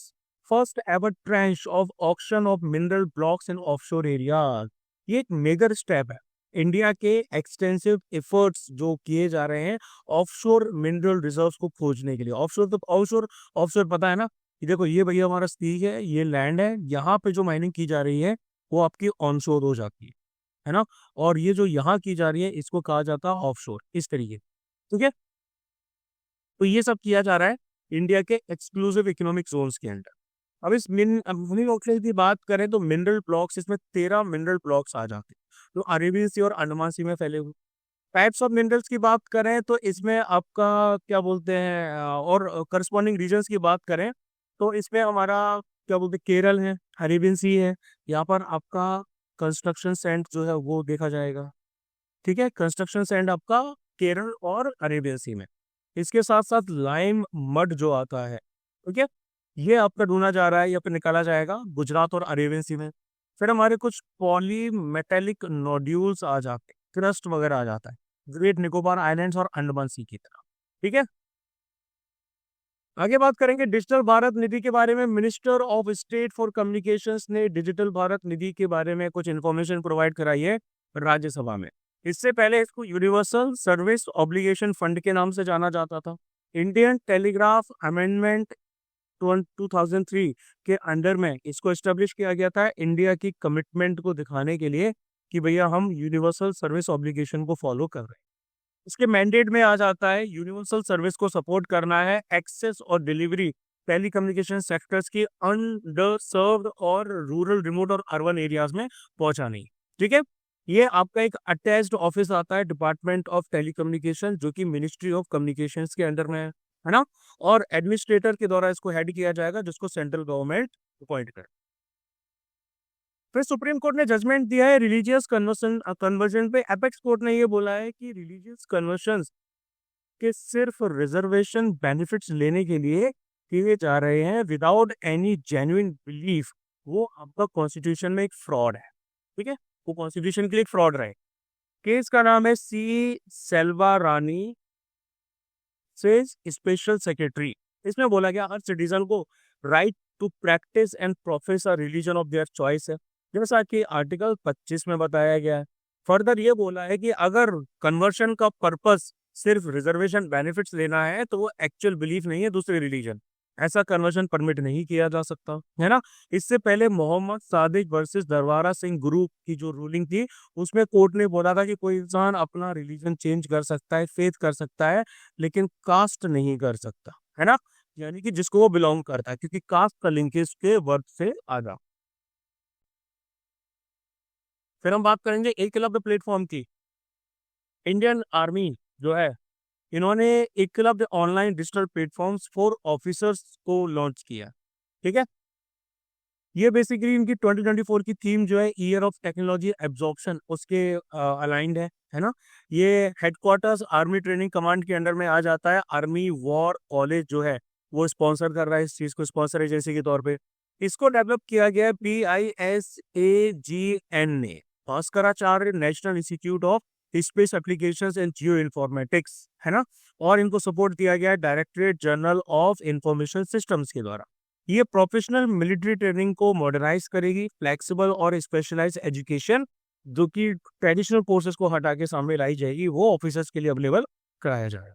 first ever trench of auction of mineral blocks in offshore areas. ये एक मेजर स्टेप है इंडिया के एक्सटेंसिव एफर्ट्स जो किए जा रहे हैं ऑफशोर मिनरल रिजर्व्स को खोजने के लिए। ऑफशोर तो ऑफशोर ऑफशोर पता है ना, कि देखो ये भैया हमारा सी है, ये लैंड है, यहाँ पे जो माइनिंग की जा रही है वो आपकी ऑनशोर हो जाती है ना, और ये जो यहाँ की जा रही है इसको कहा जाता है ऑफशोर, इस तरीके। ठीक है, तो ये सब किया जा रहा है इंडिया के एक्सक्लूसिव इकोनॉमिक जोन्स के अंदर। अब इस मिनरल ऑक्साइड की बात करें तो मिनरल ब्लॉक्स, इसमें 13 मिनरल ब्लॉक्स आ जाते हैं जो अरेबियन सी और अंडमान सी में फैले हुए। टाइप्स ऑफ मिनरल्स की बात करें तो इसमें आपका क्या बोलते हैं और करस्पॉन्डिंग रीजन्स की बात करें तो इसमें हमारा क्या बोलते हैं केरल है, अरेबियन सी है, यहाँ पर आपका कंस्ट्रक्शन सैंड जो है वो देखा जाएगा। ठीक है, कंस्ट्रक्शन सैंड आपका केरल और अरेबियन सी में। इसके साथ साथ लाइम मड जो आता है, ठीक है, ये आपका ढूंढा जा रहा है या फिर निकाला जाएगा गुजरात और अरेबियन सी में। फिर हमारे कुछ पॉली मेटेलिक नोड्यूल्स आ जाते हैं, क्रस्ट वगैरह आ जाता है ग्रेट निकोबार आइलैंड्स और अंडमान सी की तरह। ठीक है, आगे बात करेंगे डिजिटल भारत निधि के बारे में। Minister of state for communications ने डिजिटल भारत निधि के बारे में कुछ इन्फॉर्मेशन प्रोवाइड कराई है राज्यसभा में। इससे पहले इसको यूनिवर्सल सर्विस ऑब्लिगेशन फंड के नाम से जाना जाता था। इंडियन टेलीग्राफ अमेंडमेंट 2003 के अंडर में इसको एस्टेब्लिश किया गया था इंडिया की कमिटमेंट को दिखाने के लिए कि भैया हम यूनिवर्सल सर्विस ऑब्लिगेशन को फॉलो कर रहे हैं। इसके मैंडेट में आ जाता है यूनिवर्सल सर्विस को सपोर्ट करना है एक्सेस और डिलीवरी टेलीकम्युनिकेशन सेक्टर्स की अंडर सर्व्ड और रूरल, रिमोट और अर्बन एरियाज में पहुंचानी। ठीक है, ये आपका एक अटैच्ड ऑफिस आता है डिपार्टमेंट ऑफ टेलीकम्युनिकेशन जो कि मिनिस्ट्री ऑफ कम्युनिकेशंस के अंडर में है ना, और एडमिनिस्ट्रेटर के द्वारा इसको हेड किया जाएगा जिसको सेंट्रल गवर्नमेंट अपॉइंट करे। फिर सुप्रीम कोर्ट ने जजमेंट दिया है रिलीजियस कन्वर्जन पे। एपेक्स कोर्ट ने ये बोला है कि रिलीजियस कन्वर्शन के सिर्फ रिजर्वेशन बेनिफिट्स लेने के लिए किए जा रहे हैं विदाउट एनी जेन्युइन बिलीफ, वो आपका कॉन्स्टिट्यूशन में एक फ्रॉड है। ठीक है, वो कॉन्स्टिट्यूशन के लिए एक फ्रॉड रहे। केस का नाम है सी सेल्वा रानी से स्पेशल सेक्रेटरी। इसमें बोला गया हर सिटीजन को right to practice and profess a religion of their choice है, जैसा कि आर्टिकल 25 में बताया गया है। फर्दर ये बोला है कि अगर कन्वर्शन का पर्पस सिर्फ रिजर्वेशन बेनिफिट्स लेना है तो वो एक्चुअल बिलीफ नहीं है दूसरे रिलीजन, ऐसा कन्वर्शन परमिट नहीं किया जा सकता है ना। इससे पहले मोहम्मद सादिक वर्सेस दरबारा सिंह ग्रुप की जो रूलिंग थी उसमें कोर्ट ने बोला था कि कोई इंसान अपना रिलीजन चेंज कर सकता है, फेथ कर सकता है, लेकिन कास्ट नहीं कर सकता है ना, यानी कि जिसको वो बिलोंग करता है, क्योंकि कास्ट का लिंकेज के वर्थ से आधा। फिर हम बात करेंगे एकलव्य प्लेटफॉर्म की। इंडियन आर्मी जो है, इन्होंने Eklavya online digital platforms for officers को लॉन्च किया। ठीक है, ये बेसिकली इनकी 2024 की थीम जो है ईयर ऑफ टेक्नोलॉजी एब्जॉर्प्शन उसके अलाइंड है ना। ये हेडक्वार्टर्स आर्मी ट्रेनिंग कमांड के अंडर में आ जाता है। आर्मी वॉर कॉलेज जो है वो स्पॉन्सर कर रहा है इस चीज को, स्पॉन्सर एजेंसी के तौर पे। इसको डेवलप किया गया है PISAGN ने, Bhaskaracharya national institute of space applications and geo informatics, है ना। और इनको सपोर्ट दिया गया है directorate general of information systems के द्वारा। ये प्रोफेशनल मिलिट्री ट्रेनिंग को मॉडर्नाइज करेगी, फ्लेक्सिबल और स्पेशलाइज्ड एजुकेशन जो कि ट्रेडिशनल कोर्सेज को हटा के सामने लाई जाएगी, वो ऑफिसर्स के लिए अवेलेबल कराया जाएगा।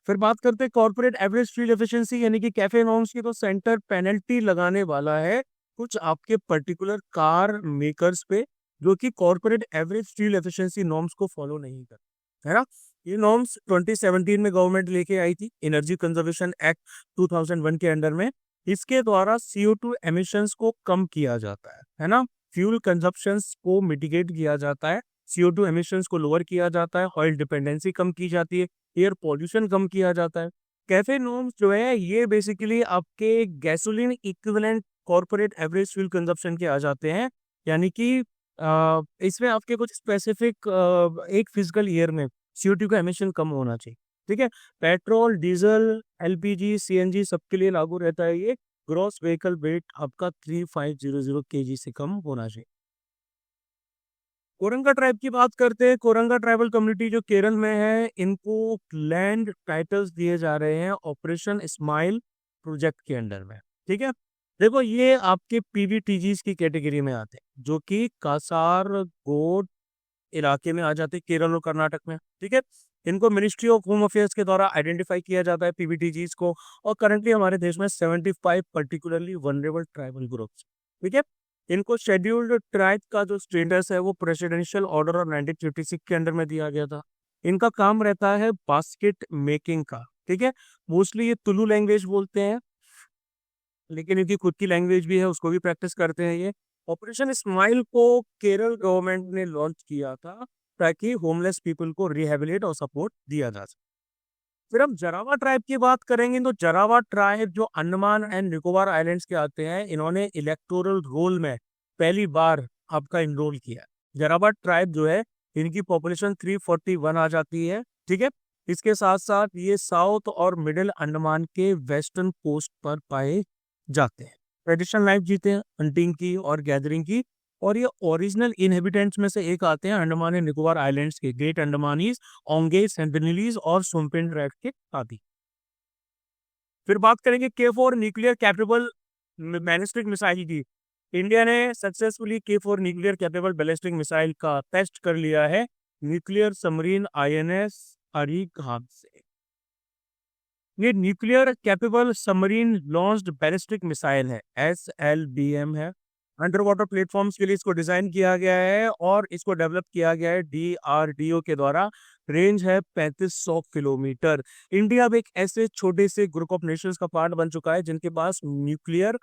फिर बात करते हैं कॉर्पोरेट एवरेज फ्यूल एफिशिएंसी यानी कि कैफे नॉर्म्स की। तो सेंटर पेनल्टी लगाने वाला है कुछ आपके पर्टिकुलर कार मेकर्स पे जो कि corporate average fuel efficiency norms को फॉलो नहीं करते, है ना। ये नॉर्म्स 2017 में गवर्नमेंट लेके आई थी, एनर्जी कंजर्वेशन एक्ट 2001 के अंडर में। इसके द्वारा CO2 एमिशंस को कम किया जाता है ना। फ्यूल कंजप्शंस को मिटिगेट किया जाता है, CO2 एमिशंस को लोअर किया जाता है, ऑयल डिपेंडेंसी कम की जाती है, एयर पॉल्यूशन कम किया जाता है। कैफे नॉर्म्स जो है ये बेसिकली आपके gasoline equivalent corporate average fuel consumption के आ जाते हैं। यानी कि इसमें आपके कुछ स्पेसिफिक एक फिजिकल ईयर में CO2 का एमिशन कम होना चाहिए। ठीक है, पेट्रोल, डीजल, LPG, CNG सबके लिए लागू रहता है ये। ग्रॉस व्हीकल वेट आपका 3500 kg से कम होना चाहिए। कोरंगा ट्राइब की बात करते हैं। कोरंगा ट्राइबल कम्युनिटी जो केरल में है, इनको लैंड टाइटल्स दिए जा रहे हैं ऑपरेशन स्माइल प्रोजेक्ट के अंडर में। ठीक है, देखो ये आपके PVTGs की कैटेगरी में आते हैं जो कि कासारगोड इलाके में आ जाते हैं, केरल और कर्नाटक में। ठीक है, इनको मिनिस्ट्री ऑफ होम अफेयर्स के द्वारा आइडेंटिफाई किया जाता है PVTGs को। और करंटली हमारे देश में 75 पर्टिकुलरली वनरेबल ट्राइबल ग्रुप्स। ठीक है, इनको शेड्यूल्ड ट्राइब का जो स्टेटस है वो प्रेसिडेंशियल ऑर्डर और 1956 के अंडर में दिया गया था। इनका काम रहता है बास्केट मेकिंग का। ठीक है, मोस्टली ये तुलु लैंग्वेज बोलते हैं, लेकिन इनकी खुद की लैंग्वेज भी है, उसको भी प्रैक्टिस करते हैं ये। ऑपरेशन स्माइल को केरल गवर्नमेंट ने लॉन्च किया था ताकि होमलेस पीपल को रिहेबिलिट और सपोर्ट दिया जा सके। फिर हम जरावा ट्राइब की बात करेंगे। तो जरावा ट्राइब जो अंडमान एंड निकोबार आइलैंड्स के आते हैं, इन्होंने इलेक्टोरल रोल में पहली बार आपका इनरोल किया। जरावा ट्राइब जो है इनकी पॉपुलेशन 341 आ जाती है। ठीक है, इसके साथ साथ ये साउथ और मिडिल अंडमान के वेस्टर्न कोस्ट पर पाए जाते हैं। ट्रेडिशनल लाइफ जीते हैं हंटिंग की और गैदरिंग की। और ये ओरिजिनल इनहेबिटेंट्स में से एक आते हैं अंडमान एंड निकोबार आइलैंड्स के, ग्रेट अंडमानीज, ओंगे, सेंटिनलीज और सुम्पेन ट्राइब के आदि। फिर बात करेंगे K4 nuclear capable ballistic missile की। इंडिया ने successfully K4 nuclear capable ballistic missile का टेस्ट कर लिया है न्यूक्लियर सबमरीन INS अरिहंत से। ये nuclear capable submarine launched ballistic missile है, SLBM है। अंडर वाटर प्लेटफॉर्म्स के लिए इसको डिजाइन किया गया है और इसको डेवलप किया गया है DRDO के द्वारा। रेंज है 3500 किलोमीटर। इंडिया अब एक ऐसे छोटे से ग्रुप ऑफ नेशंस का पार्ट बन चुका है जिनके पास न्यूक्लियर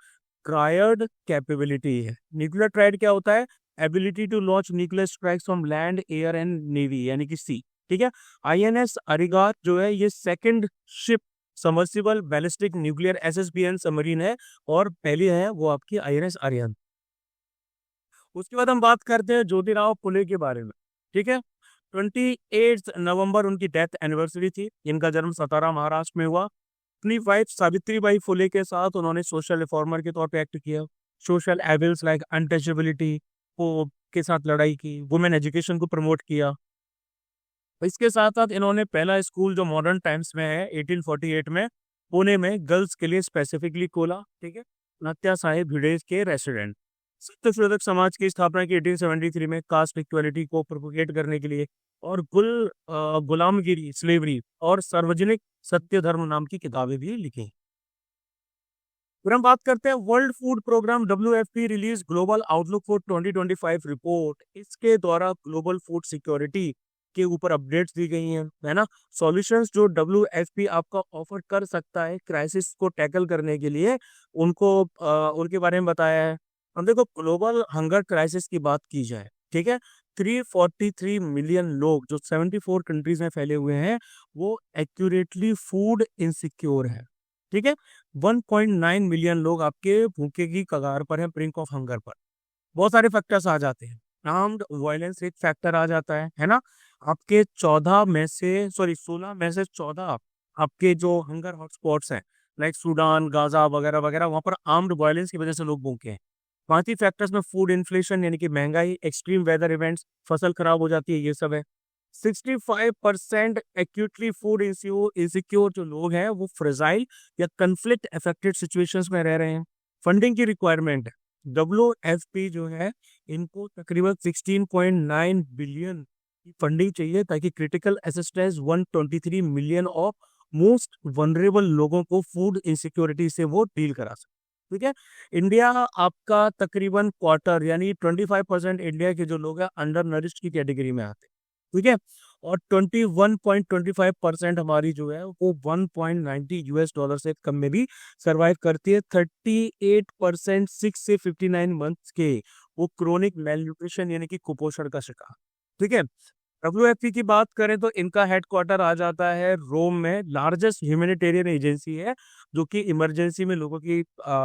ट्रायड कैपेबिलिटी है। न्यूक्लियर ट्रायड क्या होता है? Ability to launch nuclear strikes from land, air and navy यानी कि सी। ठीक है, INS अरिगात जो है ये second ship submersible ballistic nuclear SSBN submarine है और पहली है वो आपकी INS अरिहंत। उसके बाद हम बात करते हैं ज्योतिराव फुले के बारे में। ठीक है, 28 नवंबर उनकी डेथ एनिवर्सरी थी। इनका जन्म सतारा महाराष्ट्र में हुआ। अपनी वाइफ सावित्रीबाई फुले के साथ उन्होंने सोशल रिफॉर्मर के तौर पे एक्ट किया। सोशल एविल्स लाइक अनटचेबिलिटी को के साथ लड़ाई की, वुमेन एजुकेशन को प्रमोट किया। इसके साथ साथ इन्होंने पहला स्कूल जो मॉडर्न टाइम्स में है 1848 में पुणे में गर्ल्स के लिए स्पेसिफिकली खोला। ठीक है, नात्या साहेब भिड़े के रेसिडेंट। सत्यशोधक समाज की स्थापना की 1873 में कास्ट इक्वलिटी को प्रोपोगेट करने के लिए। और गुलामगिरी, स्लेवरी और सार्वजनिक सत्य धर्म नाम की किताबें भी लिखी। फिर हम बात करते हैं world food programme WFP release global outlook for 2025 report. इसके द्वारा ग्लोबल फूड सिक्योरिटी के ऊपर अपडेट्स दी गई हैं, है ना। सॉल्यूशंस जो WFP आपका ऑफर कर सकता है क्राइसिस को टैकल करने के लिए, उनको उनके बारे में बताया है। हम देखो ग्लोबल हंगर क्राइसिस की बात की जाए, ठीक है, 343 मिलियन लोग जो 74 कंट्रीज में फैले हुए हैं वो एक्यूरेटली फूड इनसिक्योर है। ठीक है, 1.9 मिलियन लोग आपके भूखे की कगार पर हैं, ब्रिंक ऑफ हंगर पर। बहुत सारे फैक्टर्स आ जाते हैं। आर्म्ड वायलेंस एक फैक्टर आ जाता है ना। आपके 16 में से 14 आपके जो हंगर हॉटस्पॉट्स हैं लाइक सूडान, गाजा वगैरह वगैरह, वहां पर आर्म्ड वायलेंस की वजह से लोग भूखे हैं। बाकी फैक्टर्स में फूड इन्फ्लेशन यानी कि महंगाई, एक्सट्रीम वेदर इवेंट्स, फसल खराब हो जाती है, ये सब है। 65% एक्यूटली फूड इनसिक्योर जो लोग हैं वो फ्रेजाइल या कंफ्लिक्ट अफेक्टेड सिचुएशंस में रह रहे हैं। फंडिंग की रिक्वायरमेंट है। WFP जो है इनको तकरीबन 16.9 बिलियन की फंडिंग चाहिए ताकि critical assistance 123 million of most vulnerable लोगों को फूड इनसिक्योरिटी से वो डील करा सके। ठीक है, इंडिया आपका तकरीबन क्वार्टर यानी 25% इंडिया के जो लोग हैं अंडर नरिश्ड की कैटेगरी में आते हैं। ठीक है, और 21.25% हमारी जो है वो 1.90 यूएस डॉलर से कम में भी सरवाइव करती है। 38% 6 से 59 मंथ्स के वो क्रोनिक मेलन्यूट्रिशन यानी कि कुपोषण का शिकार। ठीक है, WFP की बात करें तो इनका हेडक्वार्टर आ जाता है रोम में। लार्जेस्ट ह्यूमैनिटेरियन एजेंसी है जो कि इमरजेंसी में लोगों की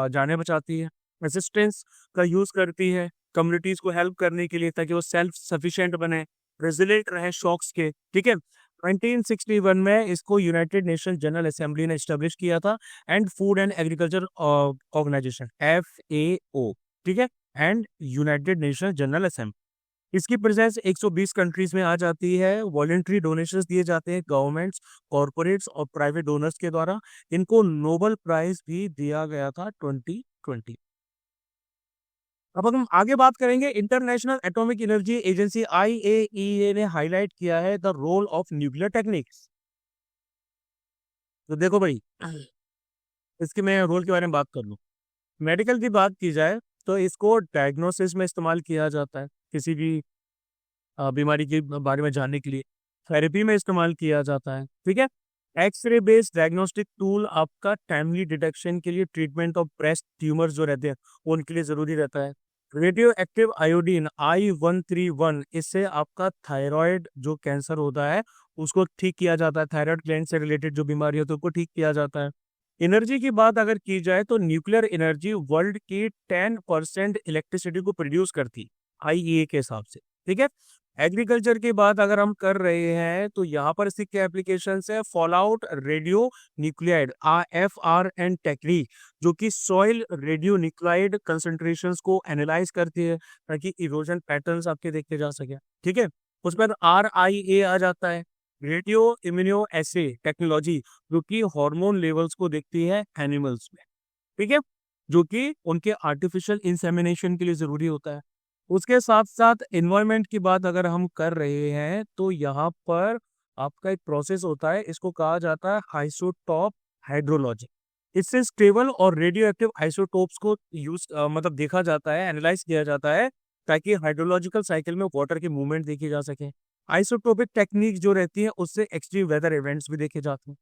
जानें बचाती है, असिस्टेंस का यूज करती है कम्युनिटीज को हेल्प करने के लिए ताकि वो सेल्फ सफिशिएंट बने, रेजिलेंट रहे शॉक्स के। ठीक है, 1961 में इसको यूनाइटेड नेशन जनरल असेंबली ने एस्टेब्लिश किया था and food and agriculture organisation FAO। ठीक है, and United Nation general assembly, इसकी प्रेजेंस 120 कंट्रीज में आ जाती है। वॉलेंट्री डोनेशंस दिए जाते हैं गवर्नमेंट्स, कॉर्पोरेट्स और प्राइवेट डोनर्स के द्वारा। इनको नोबेल प्राइज भी दिया गया था 2020। अब हम आगे बात करेंगे, international atomic energy agency IAEA ने हाईलाइट किया है the role of nuclear techniques. तो देखो भाई, इसके मैं रोल के बारे में बात कर लूँ। मेडिकल की बात की जाए तो इसको डायग्नोसिस में इस्तेमाल किया जाता है, किसी भी बीमारी के बारे में जानने के लिए। थेरेपी में इस्तेमाल किया जाता है। ठीक है, एक्सरे बेस्ड डायग्नोस्टिक टूल आपका टाइमली डिटेक्शन के लिए, ट्रीटमेंट ऑफ ब्रेस्ट ट्यूमर्स जो रहते हैं उनके लिए जरूरी रहता है। रेडियो एक्टिव आयोडीन I131, इससे आपका थायराइड जो कैंसर होता है उसको ठीक किया जाता है। थायराइड ग्लैंड से रिलेटेड जो बीमारी होती है उसको ठीक किया जाता है। एनर्जी की बात अगर की जाए तो न्यूक्लियर एनर्जी वर्ल्ड की 10% इलेक्ट्रिसिटी को प्रोड्यूस करती है IEA के हिसाब से। ठीक है, एग्रीकल्चर की बात अगर हम कर रहे हैं तो यहाँ पर इसकी क्या एप्लीकेशन है, fallout radio nuclide FR and technique जो कि सॉइल रेडियो न्यूक्लाइड कंसंट्रेशंस को एनालाइज करती है ताकि इरोजन पैटर्न्स आपके देखे जा सके। ठीक है, उस पर RIA आ जाता है, रेडियो इम्यूनो एसे टेक्नोलॉजी जो कि हार्मोन लेवल्स को देखती है एनिमल्स में। ठीक है, जो कि उनके आर्टिफिशियल इंसेमिनेशन के लिए जरूरी होता है। उसके साथ साथ एनवायरनमेंट की बात अगर हम कर रहे हैं तो यहाँ पर आपका एक प्रोसेस होता है, इसको कहा जाता है आइसोटॉप हाइड्रोलॉजी। इससे स्टेबल और रेडियो एक्टिव आइसोटोप्स को यूज मतलब देखा जाता है, एनालाइज किया जाता है ताकि हाइड्रोलॉजिकल साइकिल में वाटर की मूवमेंट देखी जा सके। आइसोटोपिक टेक्निक जो रहती है उससे एक्सट्रीम वेदर इवेंट्स भी देखे जाते हैं।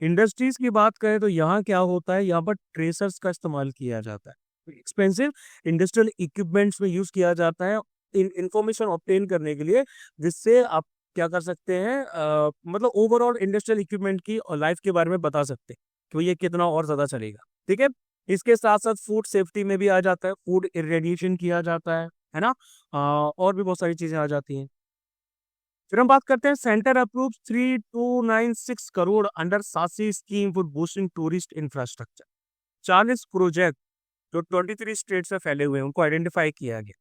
इंडस्ट्रीज की बात करें तो यहाँ क्या होता है, यहाँ पर ट्रेसर्स का इस्तेमाल किया जाता है, एक्सपेंसिव इंडस्ट्रियल इक्विपमेंट्स में यूज किया जाता है इंफॉर्मेशन ऑब्टेन करने के लिए, जिससे आप क्या कर सकते हैं, मतलब ओवरऑल इंडस्ट्रियल इक्विपमेंट की और लाइफ के बारे में बता सकते हैं कि ये कितना और ज्यादा चलेगा। ठीक है, इसके साथ साथ फूड सेफ्टी में भी आ जाता है, फूड इरेडिएशन किया जाता है ना। और भी बहुत सारी चीजें आ जाती हैं। फिर हम बात करते हैं, centre approve 3296 crore under SASCI scheme for boosting tourist infrastructure. 40 project जो 23 स्टेट से फैले हुए हैं उनको आइडेंटिफाई किया गया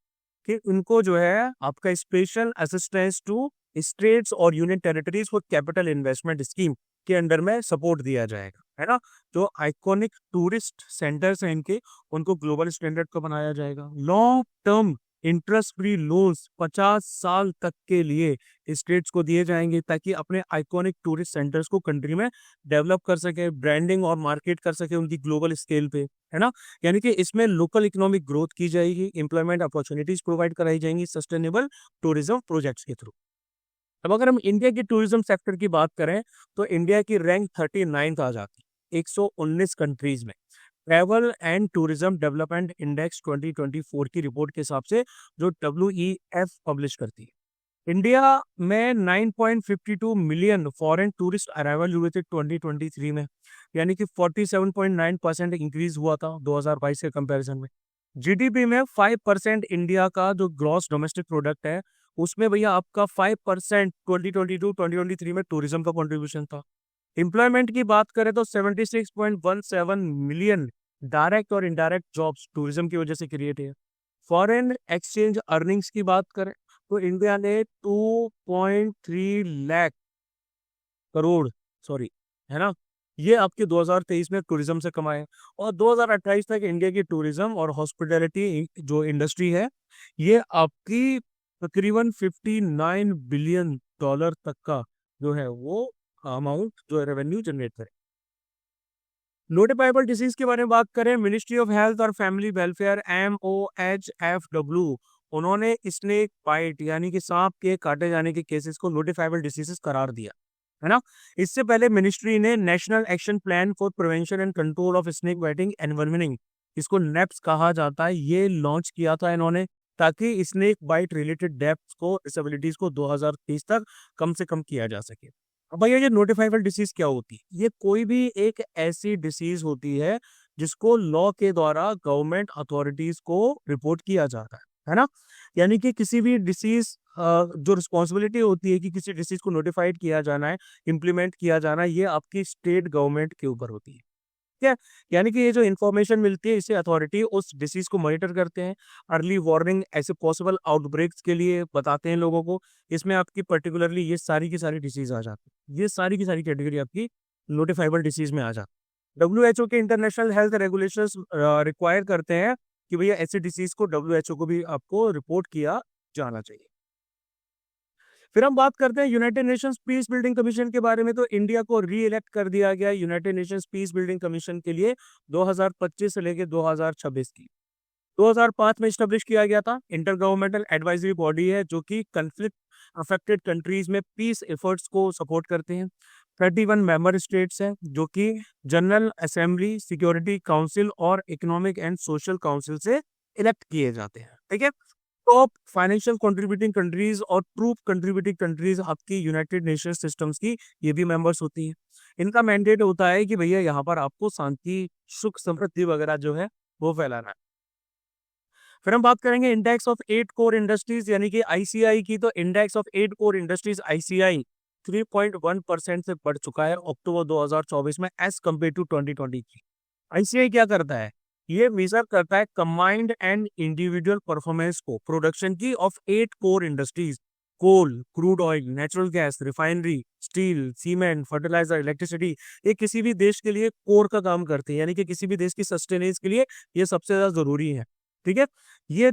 कि उनको जो है आपका स्पेशल असिस्टेंस टू स्टेट्स और union territories for capital investment scheme के अंडर में सपोर्ट दिया जाएगा, है ना। जो आइकॉनिक टूरिस्ट सेंटर्स हैं इनके, उनको ग्लोबल स्टैंडर्ड को बनाया जाएगा। Long term interest free loans 50 साल तक के लिए स्टेट्स को दिए जाएंगे ताकि अपने आइकॉनिक टूरिस्ट सेंटर्स को कंट्री में डेवलप कर सके, ब्रांडिंग और मार्केट कर सके उनकी ग्लोबल स्केल पे, है ना। यानी कि इसमें लोकल इकोनॉमिक ग्रोथ की जाएगी, एम्प्लॉयमेंट अपॉर्चुनिटीज प्रोवाइड कराई जाएंगी सस्टेनेबल टूरिज्म प्रोजेक्ट्स के थ्रू। अब अगर हम इंडिया की टूरिज्म सेक्टर की बात करें तो इंडिया की रैंक 39 आ जाती है 119 कंट्रीज में, travel and tourism development index 2024 की रिपोर्ट के हिसाब से जो WEF पब्लिश करती है। इंडिया में 9.52 मिलियन फॉरेन टूरिस्ट अराइवल हुए थे 2023 में, यानी कि 47.9% इंक्रीज हुआ था 2022 के कंपैरिजन में। जीडीपी में 5% इंडिया का जो ग्रॉस डोमेस्टिक प्रोडक्ट है, उसमें भैया आपका 5% 2022-2023 में टूरिज्म का कंट्रीब्यूशन था। एम्प्लॉयमेंट की बात करें तो 76.17 मिलियन डायरेक्ट और इनडायरेक्ट जॉब्स टूरिज्म की वजह से क्रिएट है। फॉरेन एक्सचेंज अर्निंग्स की बात करें तो इंडिया ने 2.3 लाख करोड़, सॉरी, है ना, ये आपके 2023 में टूरिज्म से कमाए। और 2028 तक इंडिया की टूरिज्म और हॉस्पिटैलिटी जो इंडस्ट्री है, ये आपकी तकरीबन 59 बिलियन डॉलर तक का जो है वो अमाउंट जो है रेवेन्यू जनरेट करे। नोटिफाइबल डिसीज के बारे में बात करें, मिनिस्ट्री ऑफ हेल्थ और फैमिली वेलफेयर MOHFW, उन्होंने स्नेक बाइट यानी कि सांप के काटे जाने के केसेस को नोटिफाइबल डिसीजेस करार दिया, है ना। इससे पहले मिनिस्ट्री ने national action plan for prevention and control of snake biting and worming, इसको नेप्स कहा जाता है, ये लॉन्च किया था इन्होंने, ताकि स्नेक बाइट रिलेटेड डेथ्स को, डिसेबिलिटीज को 2030 तक कम से कम किया जा सके। अब भैया ये नोटिफाइबल डिसीज क्या होती है? ये कोई भी एक ऐसी डिसीज होती है जिसको लॉ के द्वारा गवर्नमेंट अथॉरिटीज को रिपोर्ट किया जाता है ना। यानी कि किसी भी डिसीज जो रिस्पॉन्सिबिलिटी होती है कि किसी डिसीज को नोटिफाइड किया जाना है, इम्प्लीमेंट किया जाना है, ये आपकी स्टेट गवर्नमेंट के ऊपर होती है। ठीक है, यानी कि ये जो इन्फॉर्मेशन मिलती है, इससे अथॉरिटी उस डिसीज को मॉनिटर करते हैं, अर्ली वार्निंग ऐसे पॉसिबल आउटब्रेक्स के लिए बताते हैं लोगों को। इसमें आपकी पर्टिकुलरली ये सारी की सारी डिसीज आ जाती है, ये सारी की सारी कैटेगरी आपकी नोटिफाइबल डिसीज में आ जाती है। WHO के इंटरनेशनल हेल्थ रेगुलेशंस रिक्वायर करते हैं कि भैया ऐसे डिसीज को WHO को भी आपको रिपोर्ट किया जाना चाहिए। फिर हम बात करते हैं United Nations peace building commission के बारे में। तो इंडिया को री इलेक्ट कर दिया गया United Nations peace building commission के लिए 2025 से लेकर 2026 की। 2005 में स्टेब्लिश किया गया था। इंटर गवर्नमेंटल एडवाइजरी बॉडी है जो कि कन्फ्लिक्ट अफेक्टेड कंट्रीज में पीस एफर्ट्स को सपोर्ट करते हैं। 31 मेंबर स्टेट्स हैं जो कि जनरल असेंबली, सिक्योरिटी काउंसिल और इकोनॉमिक एंड सोशल काउंसिल से इलेक्ट किए जाते हैं। ठीक है, टॉप फाइनेंशियल कंट्रीब्यूटिंग कंट्रीज और ट्रूप कंट्रीब्यूटिंग कंट्रीज आपकी यूनाइटेड नेशंस सिस्टम्स की ये भी मेंबर्स होती हैं। इनका मैंडेट होता है कि भैया यहाँ पर आपको शांति, सुख, समृद्धि वगैरह जो है वो फैलाना है। फिर हम बात करेंगे इंडेक्स ऑफ 8 कोर इंडस्ट्रीज यानी कि ICI की। तो index of 8 core industries ICI 3.1% से बढ़ चुका है अक्टूबर 2024 में एज कम्पेयर टू 2020 की। ICI क्या करता है? ये मेजर करता है कंबाइंड एंड इंडिविजुअल परफॉर्मेंस को प्रोडक्शन की of 8 core industries, coal, crude oil, natural gas, refinery, steel, cement, fertiliser, electricity. ये किसी भी देश के लिए कोर का काम करते हैं, यानी कि किसी भी देश की सस्टेनेंस के लिए ये सबसे ज्यादा जरूरी है। ठीक है, ये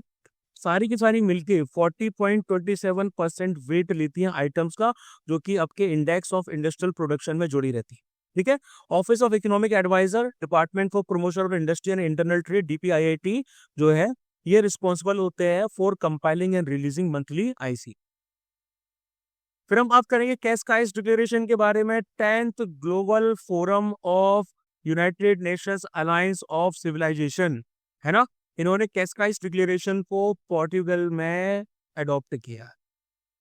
सारी की सारी मिलके 40.27% वेट लेती हैं आइटम्स का, जो कि आपके इंडेक्स ऑफ इंडस्ट्रियल प्रोडक्शन में जुड़ी रहती है। ठीक है, office of economic adviser, department for promotion of industry and internal trade DPIIT जो है, ये रिस्पॉन्सिबल होते हैं for compiling and releasing monthly IC। फिर हम बात करेंगे कैस्काइस डिक्लेरेशन के बारे में। 10th global forum of United Nations alliance of civilisation, है ना, इन्होंने कैस्काइस डिक्लेरेशन को पोर्टुगल में अडॉप्ट किया।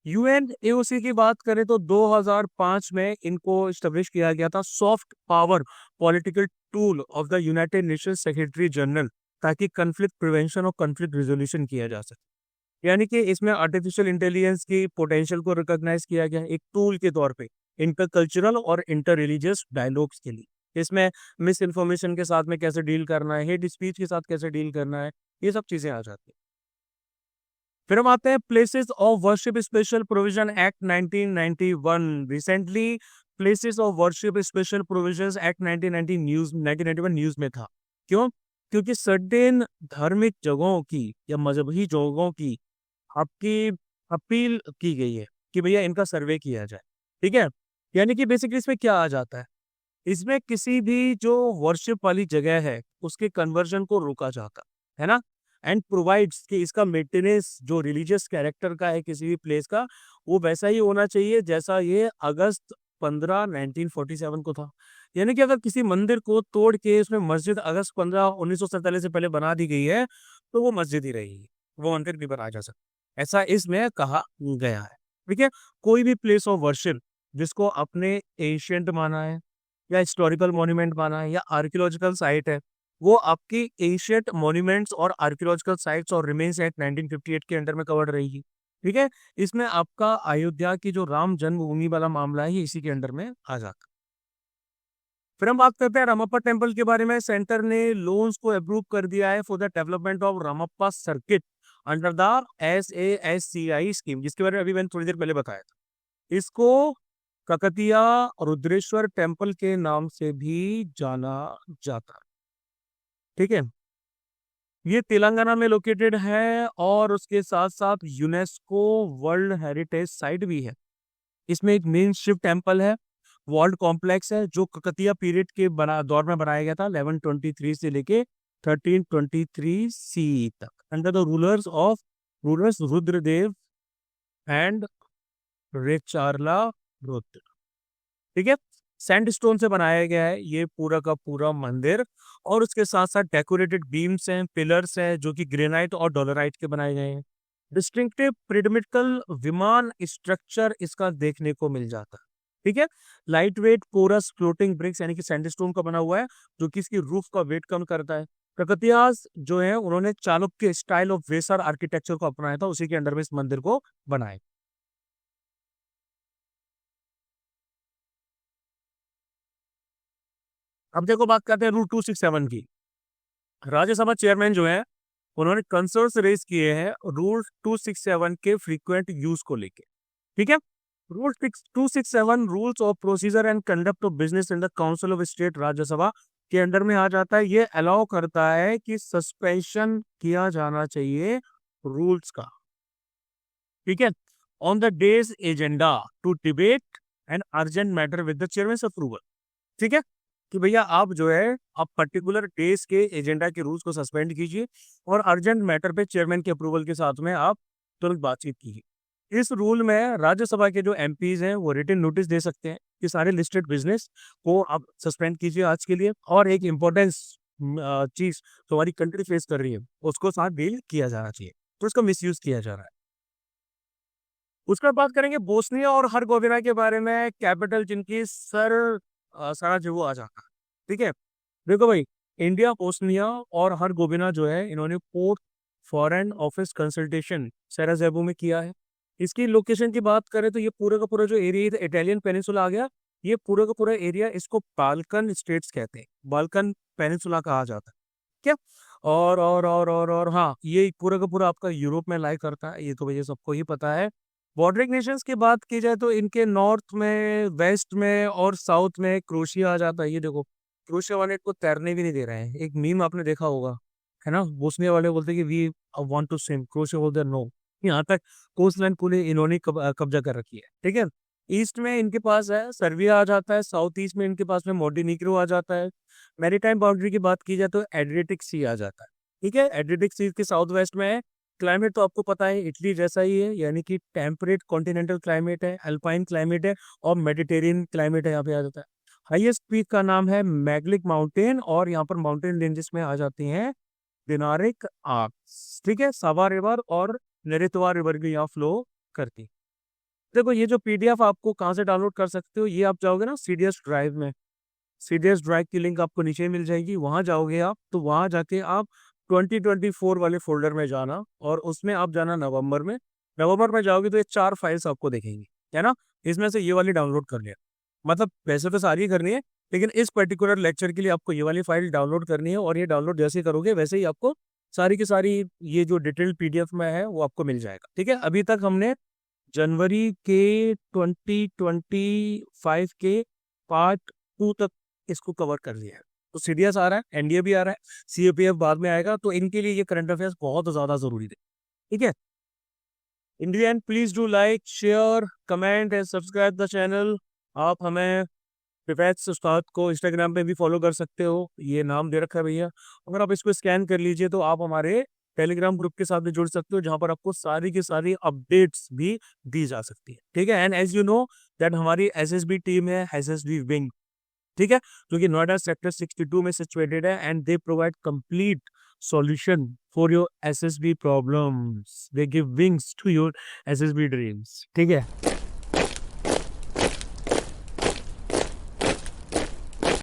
UNAOC की बात करें तो 2005 में इनको स्टेब्लिश किया गया था, soft power political tool of the United Nations secretary general, ताकि कन्फ्लिक्ट प्रिवेंशन और कन्फ्लिक्ट रिजोल्यूशन किया जा सके। यानी कि इसमें आर्टिफिशियल इंटेलिजेंस की पोटेंशियल को रिकॉग्नाइज किया गया एक टूल के तौर पे इंटरकल्चरल और इंटर रिलीजियस डायलॉग्स के लिए। इसमें मिस इन्फॉर्मेशन के साथ में कैसे डील करना है, हेट स्पीच के साथ कैसे डील करना है, ये सब चीजें आ जाती है। फिर हम आते हैं places of worship special provision act 1991। Recently places of worship special provisions act 1991 news में था। क्यों? क्योंकि सर्टेन धार्मिक जगहों की या मजहबी जगहों की आपकी अपील की गई है कि भैया इनका सर्वे किया जाए। ठीक है, यानी कि बेसिकली इसमें क्या आ जाता है, इसमें किसी भी जो वर्शिप वाली जगह है उसके कन्वर्जन को रोका जाता है ना, एंड प्रोवाइड्स कि इसका मेंटेनेंस जो रिलीजियस कैरेक्टर का है किसी भी प्लेस का, वो वैसा ही होना चाहिए जैसा ये अगस्त 15 1947 को था। यानी कि अगर किसी मंदिर को तोड़ के उसमें मस्जिद अगस्त 15 1947 से पहले बना दी गई है तो वो मस्जिद ही रहेगी, वो मंदिर नहीं बनाया जा सकता, ऐसा इसमें कहा गया है। ठीक है। कोई भी प्लेस ऑफ वर्शिप जिसको अपने एशियंट माना है या हिस्टोरिकल मॉन्यूमेंट माना है या आर्कियोलॉजिकल साइट है, वो आपकी एशियंट मॉन्यूमेंट्स और आर्कियोलॉजिकल साइट्स और रिमेन्स एक्ट 1958 के अंडर में कवर्ड रहेगी। ठीक है। इसमें आपका अयोध्या की जो राम जन्मभूमि वाला मामला है ये इसी के अंडर में आ जाता है। फिर हम बात करते हैं रामप्पा टेम्पल के बारे में। सेंटर ने लोन्स को अप्रूव कर दिया है for the development of Ramappa circuit under the SASCI scheme, जिसके बारे में अभी मैंने थोड़ी देर पहले बताया था। इसको ककतिया रुद्रेश्वर टेम्पल के नाम से भी जाना जाता है। ठीक है। ये तेलंगाना में लोकेटेड है और उसके साथ साथ यूनेस्को वर्ल्ड हेरिटेज साइट भी है। इसमें एक मेन शिव टेम्पल है, वर्ल्ड कॉम्प्लेक्स है, जो ककतिया पीरियड के बना दौर में बनाया गया था 1123 से लेके 1323 सी तक, under the rulers Rudradeva and Recharla Rudra. ठीक है। सैंडस्टोन से बनाया गया है ये पूरा का पूरा मंदिर, और उसके साथ साथ डेकोरेटेड बीम्स हैं, पिलर्स हैं जो कि ग्रेनाइट और डोलराइट के बनाए गए हैं। डिस्टिंक्टिव पिरामिडल विमान स्ट्रक्चर इसका देखने को मिल जाता है। ठीक है। Light weight porous floating bricks यानी कि सैंडस्टोन का बना हुआ है, जो कि इसकी रूफ का वेट कम करता है। ककतियास जो है उन्होंने Chalukya style of Vesara architecture को अपनाया था, उसी के अंडर में इस मंदिर को बनाया। अब देखो बात करते हैं रूल 267 की। राज्यसभा चेयरमैन जो है उन्होंने कंसर्न्स रेज किए हैं रूल 267 के फ्रीक्वेंट यूज को लेके। ठीक है। Rule 267 rules of procedure and conduct of business in the council of state Rajya Sabha के अंडर में आ जाता है। ये अलाउ करता है कि सस्पेंशन किया जाना चाहिए रूल्स का। ठीक है। On the day's agenda to debate an urgent matter with the chairman approval. ठीक है। कि भैया आप जो है आप पर्टिकुलर डेज के एजेंडा के रूल्स को सस्पेंड कीजिए और अर्जेंट मैटर पे चेयरमैन के अप्रूवल के साथ में आप तुरंत बातचीत कीजिए। इस रूल में राज्यसभा के जो एमपीज हैं वो रिटन नोटिस दे सकते हैं कि सारे लिस्टेड बिजनेस को आप सस्पेंड कीजिए आज के लिए, और एक इम्पोर्टेंस चीज जो हमारी कंट्री फेस कर रही है उसको साथ डील किया जाना चाहिए, तो इसका मिसयूज किया जा रहा है। उसके बाद बात करेंगे बोस्निया और हरगोविना के बारे में, कैपिटल जिनकी सराजेवो आ जाता है। ठीक है। देखो भाई, इंडिया बोस्निया और हरगोविना जो है इन्होंने पोर्ट फॉरेन ऑफिस कंसल्टेशन सराजेवो में किया है। इसकी लोकेशन की बात करें तो ये पूरा का पूरा जो एरिया इटालियन पेनिसुला आ गया, ये पूरा का पूरा एरिया इसको बाल्कन स्टेट्स कहते हैं, बाल्कन पेनिसुला कहा जाता है। क्या और हाँ, ये पूरा का पूरा आपका यूरोप में लाई करता है, ये तो भैया सबको ही पता है। बॉर्डरिंग नेशंस की बात की जाए तो इनके नॉर्थ में, वेस्ट में और साउथ में क्रोशिया आ जाता है। ये देखो, क्रोशिया वाले को तैरने भी नहीं दे रहे हैं। एक मीम आपने देखा होगा, है ना, बोस्निया वाले बोलते हैं कि वी वांट टू स्विम, क्रोशिया बोलते हैं नो। यहाँ तक कोस्ट लाइन पूरे इन्होंने कब्जा कर रखी है। ठीक है। ईस्ट में इनके पास है सर्बिया आ जाता है, साउथ ईस्ट में इनके पास में मोंटेनीग्रो आ जाता है। मैरीटाइम बाउंड्री की बात की जाए तो एड्रियाटिक सी आ जाता है। ठीक है। एड्रियाटिक सी के साउथ वेस्ट में है। क्लाइमेट तो आपको पता है इटली जैसा ही है, यानी कि टेम्परेट कॉन्टिनेंटल क्लाइमेट है, अल्पाइन क्लाइमेट है और मेडिटेरियन क्लाइमेट है, यहाँ पे आ जाता है। हाईएस्ट पीक का नाम है मैग्लिक माउंटेन, और यहाँ पर माउंटेन रेंजेस में आ जाती हैं दिनारिक आर्क्स। ठीक है। सावा रिवर और नरेतवा रिवर भी यहाँ फ्लो करती। देखो, ये जो पीडीएफ आपको कहाँ से डाउनलोड कर सकते हो, ये आप जाओगे ना सीडीएस ड्राइव में, सीडीएस ड्राइव की लिंक आपको नीचे मिल जाएगी, वहां जाओगे आप तो वहां जाके आप 2024 वाले फोल्डर में जाना और उसमें आप जाना नवंबर में। नवंबर में जाओगे तो ये 4 फाइल्स आपको दिखेंगी, है ना। इसमें से ये वाली डाउनलोड कर लिया, मतलब वैसे तो सारी करनी है, लेकिन इस पर्टिकुलर लेक्चर के लिए आपको ये वाली फाइल डाउनलोड करनी है, और ये डाउनलोड जैसे ही करोगे वैसे ही आपको सारी की सारी ये जो डिटेल्ड पीडीएफ में है वो आपको मिल जाएगा। ठीक है। अभी तक हमने जनवरी के 2025 के पार्ट 2 तक इसको कवर कर लिया है। तो सीडीएस आ रहा है, एनडीए भी आ रहा है, सीएपीएफ बाद में आएगा, तो इनके लिए ये करंट अफेयर्स बहुत ज्यादा जरूरी है। ठीक है। Indian please do like, share, comment and subscribe the channel. आप हमें पिपैट्स उस्ताद को इंस्टाग्राम पे भी फॉलो कर सकते हो, ये नाम दे रखा है भैया। अगर आप इसको स्कैन कर लीजिए तो आप हमारे टेलीग्राम ग्रुप के साथ भी जुड़ सकते हो, जहां पर आपको सारी की सारी अपडेट्स भी दी जा सकती है। ठीक है। And as you know that हमारी एसएसबी टीम है, एसएसबी विंग, ठीक है, जो कि नोएडा सेक्टर 62 में सिचुएटेड है, and they provide complete solution for your SSB problems. They give wings to your SSB dreams. ठीक है?